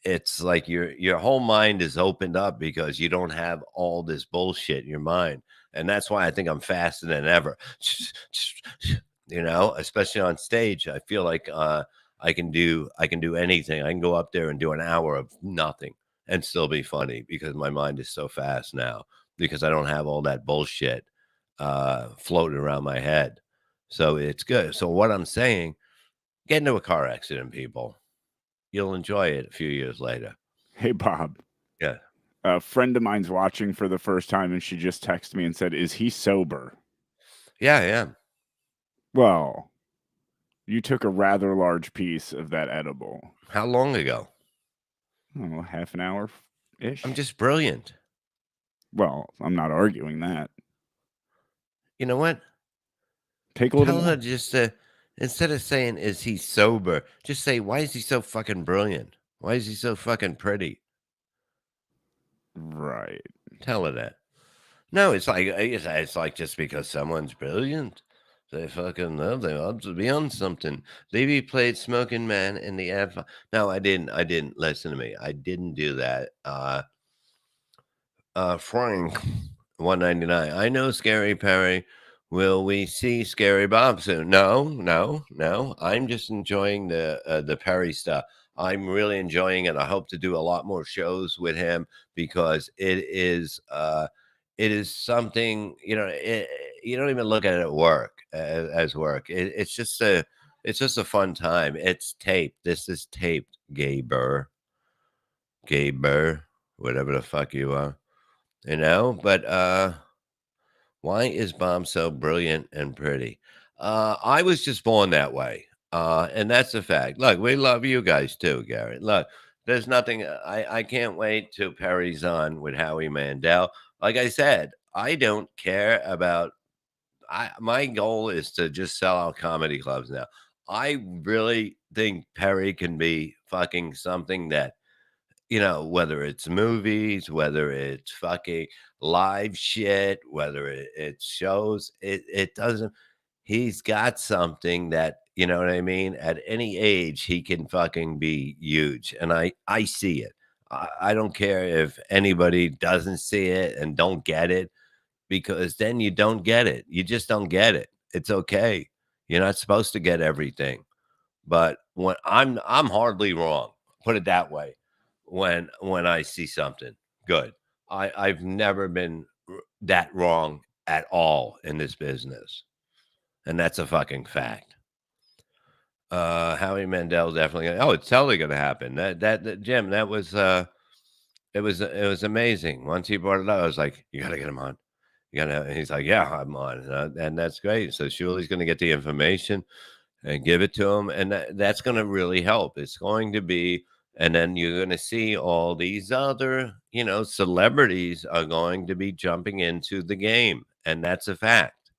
it's like your whole mind is opened up because you don't have all this bullshit in your mind. And that's why I think I'm faster than ever. Especially on stage. I feel like I can do anything. I can go up there and do an hour of nothing and still be funny because my mind is so fast now because I don't have all that bullshit floating around my head. So it's good. So what I'm saying, get into a car accident, people. You'll enjoy it a few years later. Hey, Bob. Yeah. A friend of mine's watching for the first time, and she just texted me and said, "Is he sober?" Yeah, I am. Well, you took a rather large piece of that edible. How long ago? I don't know, half an hour ish. I'm just brilliant. Well, I'm not arguing that. You know what? Take a little Tell more. her just instead of saying, is he sober? Just say, why is he so fucking brilliant? Why is he so fucking pretty? Right. Tell her that. No, it's like just because someone's brilliant, they fucking love. They ought to be on something. Levy played Smoking Man in the ad. No, I didn't. I didn't. Listen to me. I didn't do that. Frank, 199. I know Scary Perry. Will we see Scary Bob soon? No, no, no. I'm just enjoying the Perry stuff. I'm really enjoying it. I hope to do a lot more shows with him because it is something you don't even look at it at work as work. It's just a fun time. It's taped. This is taped, Gaber, whatever the fuck you are. But why is Bob so brilliant and pretty? I was just born that way. And that's a fact. Look, we love you guys too, Garrett. Look, there's nothing I can't wait till Perry's on with Howie Mandel. Like I said, I don't care about my goal is to just sell out comedy clubs now. I really think Perry can be fucking something that whether it's movies, whether it's fucking live shit, whether it's shows, it doesn't. He's got something that what I mean. At any age, he can fucking be huge, and I see it. I don't care if anybody doesn't see it and don't get it, because then you don't get it. You just don't get it. It's okay. You're not supposed to get everything. But when I'm hardly wrong, put it that way. When I see something good, I've never been that wrong at all in this business, and that's a fucking fact. Howie Mandel definitely. It's totally gonna happen. That Jim, that was it was amazing. Once he brought it up, I was like, you gotta get him on. You gotta. And he's like, yeah, I'm on, and that's great. So Shuley's gonna get the information and give it to them, and that's going to really help. It's going to be, and then you're going to see all these other celebrities are going to be jumping into the game, and that's a fact.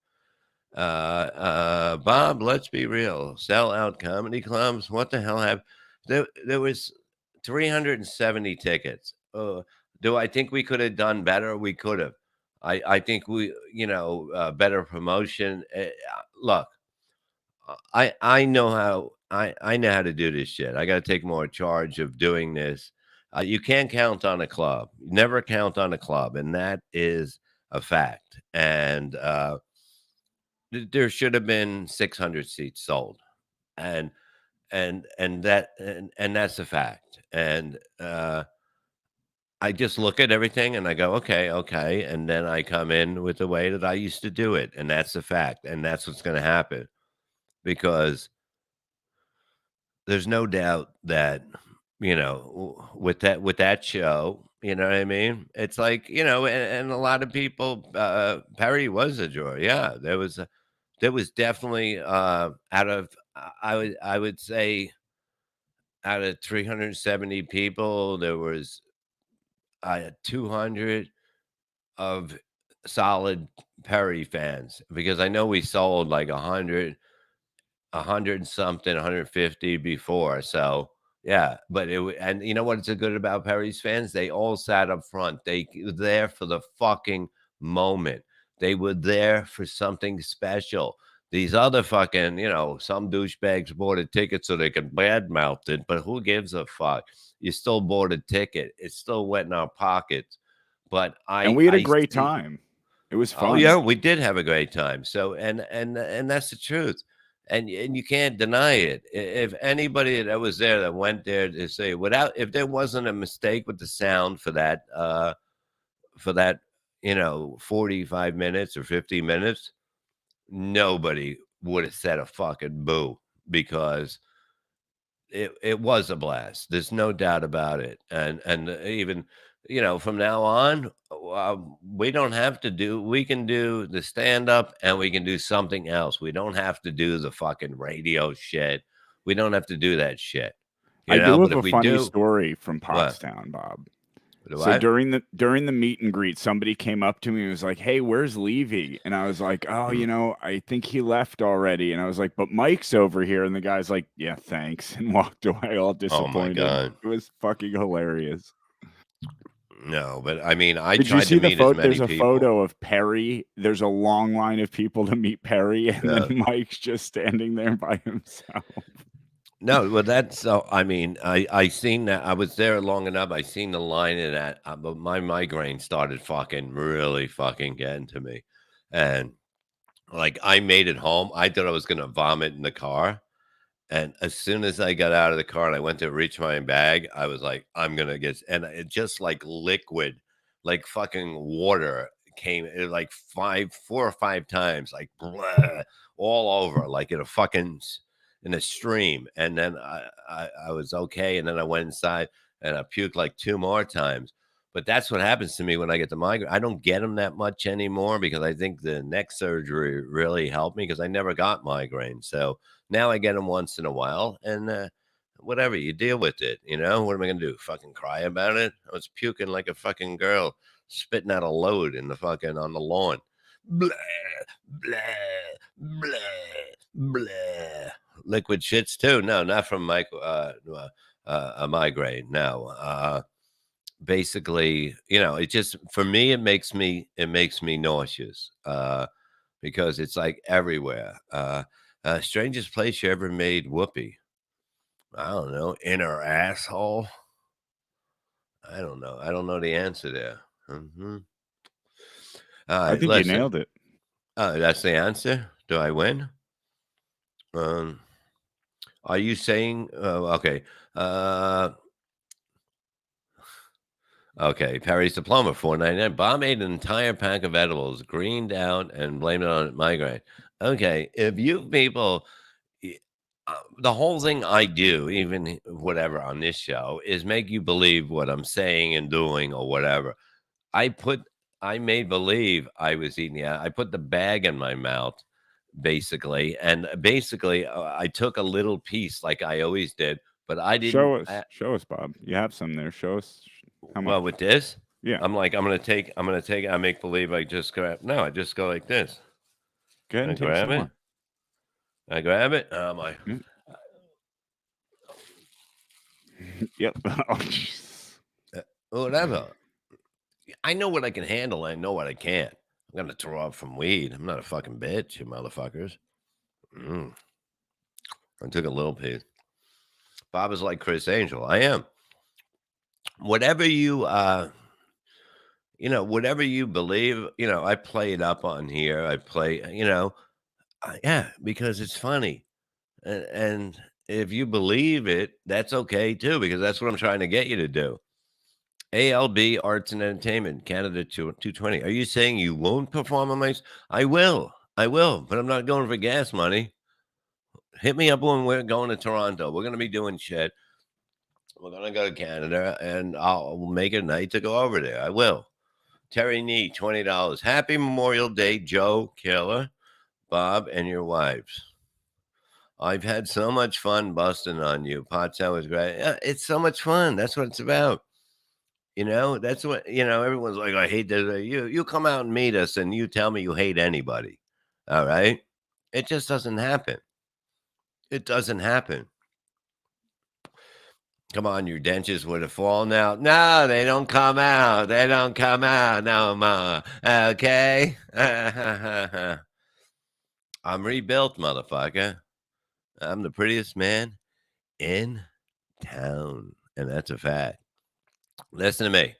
Bob, let's be real. Sell out comedy clubs. What the hell have there was 370 tickets. Do I think we could have done better? We could have. I think we better promotion. Look, I know how I know how to do this shit. I got to take more charge of doing this. You can't count on a club. Never count on a club, and that is a fact. And there should have been 600 seats sold, and and that's a fact. And I just look at everything and I go, okay, okay, and then I come in with the way that I used to do it, and that's the fact, and that's what's going to happen because there's no doubt that with that show, you know what I mean? It's like and a lot of people, Perry was a draw. Yeah, there was definitely out of I would say out of 370 people, there was 200 of solid Perry fans because I know we sold like 100 something, 150 before. So yeah, but and you know what's so good about Perry's fans? They all sat up front. They were there for the fucking moment. They were there for something special. These other fucking, some douchebags bought a ticket so they could badmouth it, but who gives a fuck? You still bought a ticket. It still went in our pockets. But And I we had a I great see. time. It was Oh fun. yeah, we did have a great time. So and that's the truth, and you can't deny it. If anybody that was there that went there to say without if there wasn't a mistake with the sound for that 45 minutes or 50 minutes, nobody would have said a fucking boo because it was a blast. There's no doubt about it. And even from now on, we don't have to do. We can do the stand up, and we can do something else. We don't have to do the fucking radio shit. We don't have to do that shit. I do But have if a we funny do, story from what? Pottstown, Bob. Do So I? during the meet and greet, somebody came up to me and was like, "Hey, where's Levy?" And I was like, "Oh, Mm. I think he left already." And I was like, "But Mike's over here." And the guy's like, "Yeah, thanks," and walked away all Oh my disappointed. god. It was fucking hilarious. No, but I mean, I Did you tried to see the meet as photo? many There's a people. photo of Perry. There's a long line of people to meet Perry, and then Yeah. Mike's just standing there by himself. No, well, that's so. I mean, I seen that. I was there long enough. I seen the line in that, but my migraine started fucking really fucking getting to me, and like I made it home. I thought I was gonna vomit in the car, and as soon as I got out of the car and I went to reach my bag, I was like, I'm gonna get, and it just like liquid, like fucking water came like 4 or 5 times, like blah, all over, like in a fucking in a stream. And then I was okay, and then I went inside and I puked like 2 more times. But that's what happens to me when I get the migraine. I don't get them that much anymore because I think the neck surgery really helped me because I never got migraine. So now I get them once in a while, and whatever, you deal with it. What am I gonna do? Fucking cry about it? I was puking like a fucking girl, spitting out a load in the fucking on the lawn. Blah, blah, blah, blah. Liquid shits too. No, not from a migraine. No. Basically, it just for me it makes me nauseous. Because it's like everywhere. Strangest place you ever made whoopee? I don't know. In her asshole? I don't know. I don't know the answer there. All I right, think you listen. nailed it. That's the answer. Do I win? Um, are you saying? Okay. Uh, okay. Perry's diploma, 4.99. Bob ate an entire pack of edibles, greened out, and blamed it on migraine. Okay, if you people y- the whole thing I do, even whatever on this show, is make you believe what I'm saying and doing or whatever. I put, I made believe I was eating. Yeah, I put the bag in my mouth, basically, and basically, I took a little piece like I always did, but I didn't. Show us, Bob. You have some there. Show us how much. Well, with this, Yeah, I'm gonna take. I make believe I just grab. No, I just go like this. go ahead I and take some grab it. more. I grab it. Oh my. Mm. Yep. Oh, jeez. Whatever. I know what I can handle. I know what I can't. I'm gonna throw up from weed. I'm not a fucking bitch, you motherfuckers. Mm. I took a little piece. Bob is like Chris Angel. I am. Whatever whatever you believe, I play it up on here. I play, yeah, because it's funny. And if you believe it, that's okay too, because that's what I'm trying to get you to do. ALB Arts and Entertainment, Canada 220. Are you saying you won't perform on my? I will, but I'm not going for gas money. Hit me up when we're going to Toronto. We're going to be doing shit. We're going to go to Canada, and I'll make a night to go over there. I will. Terry Nee, $20. Happy Memorial Day, Joe, Killer, Bob, and your wives. I've had so much fun busting on you. Potsdam was great. Yeah, it's so much fun. That's what it's about. That's what, everyone's like, I hate this. You come out and meet us and you tell me you hate anybody. All right. It just doesn't happen. It doesn't happen. Come on, your dentures would have fallen out. No, they don't come out. They don't come out no more. Okay. I'm rebuilt, motherfucker. I'm the prettiest man in town. And that's a fact. Listen to me.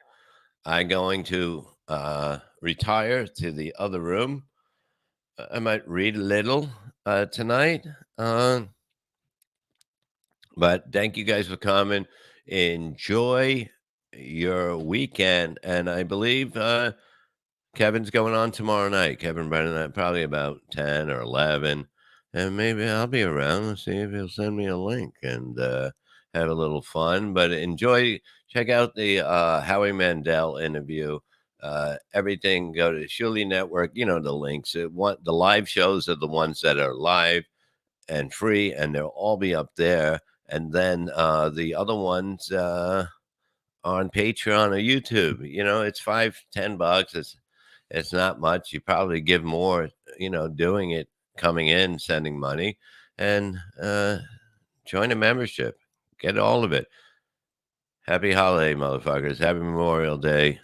I'm going to retire to the other room. I might read a little tonight. But thank you guys for coming. Enjoy your weekend. And I believe Kevin's going on tomorrow night. Kevin Brennan, probably about 10 or 11. And maybe I'll be around and see if he'll send me a link and have a little fun. But enjoy. Check out the Howie Mandel interview. Everything, go to Shuli Network. You know the links. The live shows are the ones that are live and free, and they'll all be up there. And then the other ones on Patreon or YouTube. It's $5-10. It's not much. You probably give more, doing it, coming in, sending money, and join a membership. Get all of it. Happy holiday, motherfuckers. Happy Memorial Day.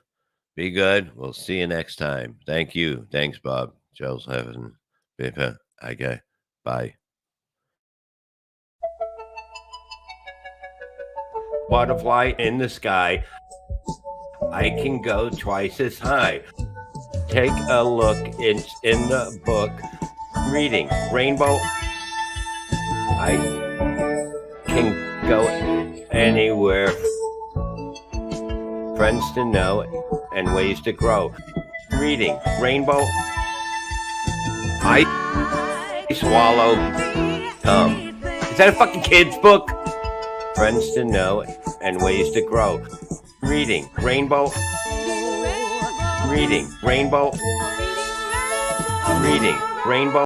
Be good. We'll see you next time. Thank you. Thanks, Bob. Joe's heaven. Okay. Bye. Butterfly in the sky. I can go twice as high. Take a look in the book. Reading Rainbow. I can go anywhere. Friends to know and ways to grow. Reading Rainbow. I swallow tongue. Is that a fucking kid's book? Friends to know and ways to grow. Reading Rainbow. Reading Rainbow. Reading Rainbow.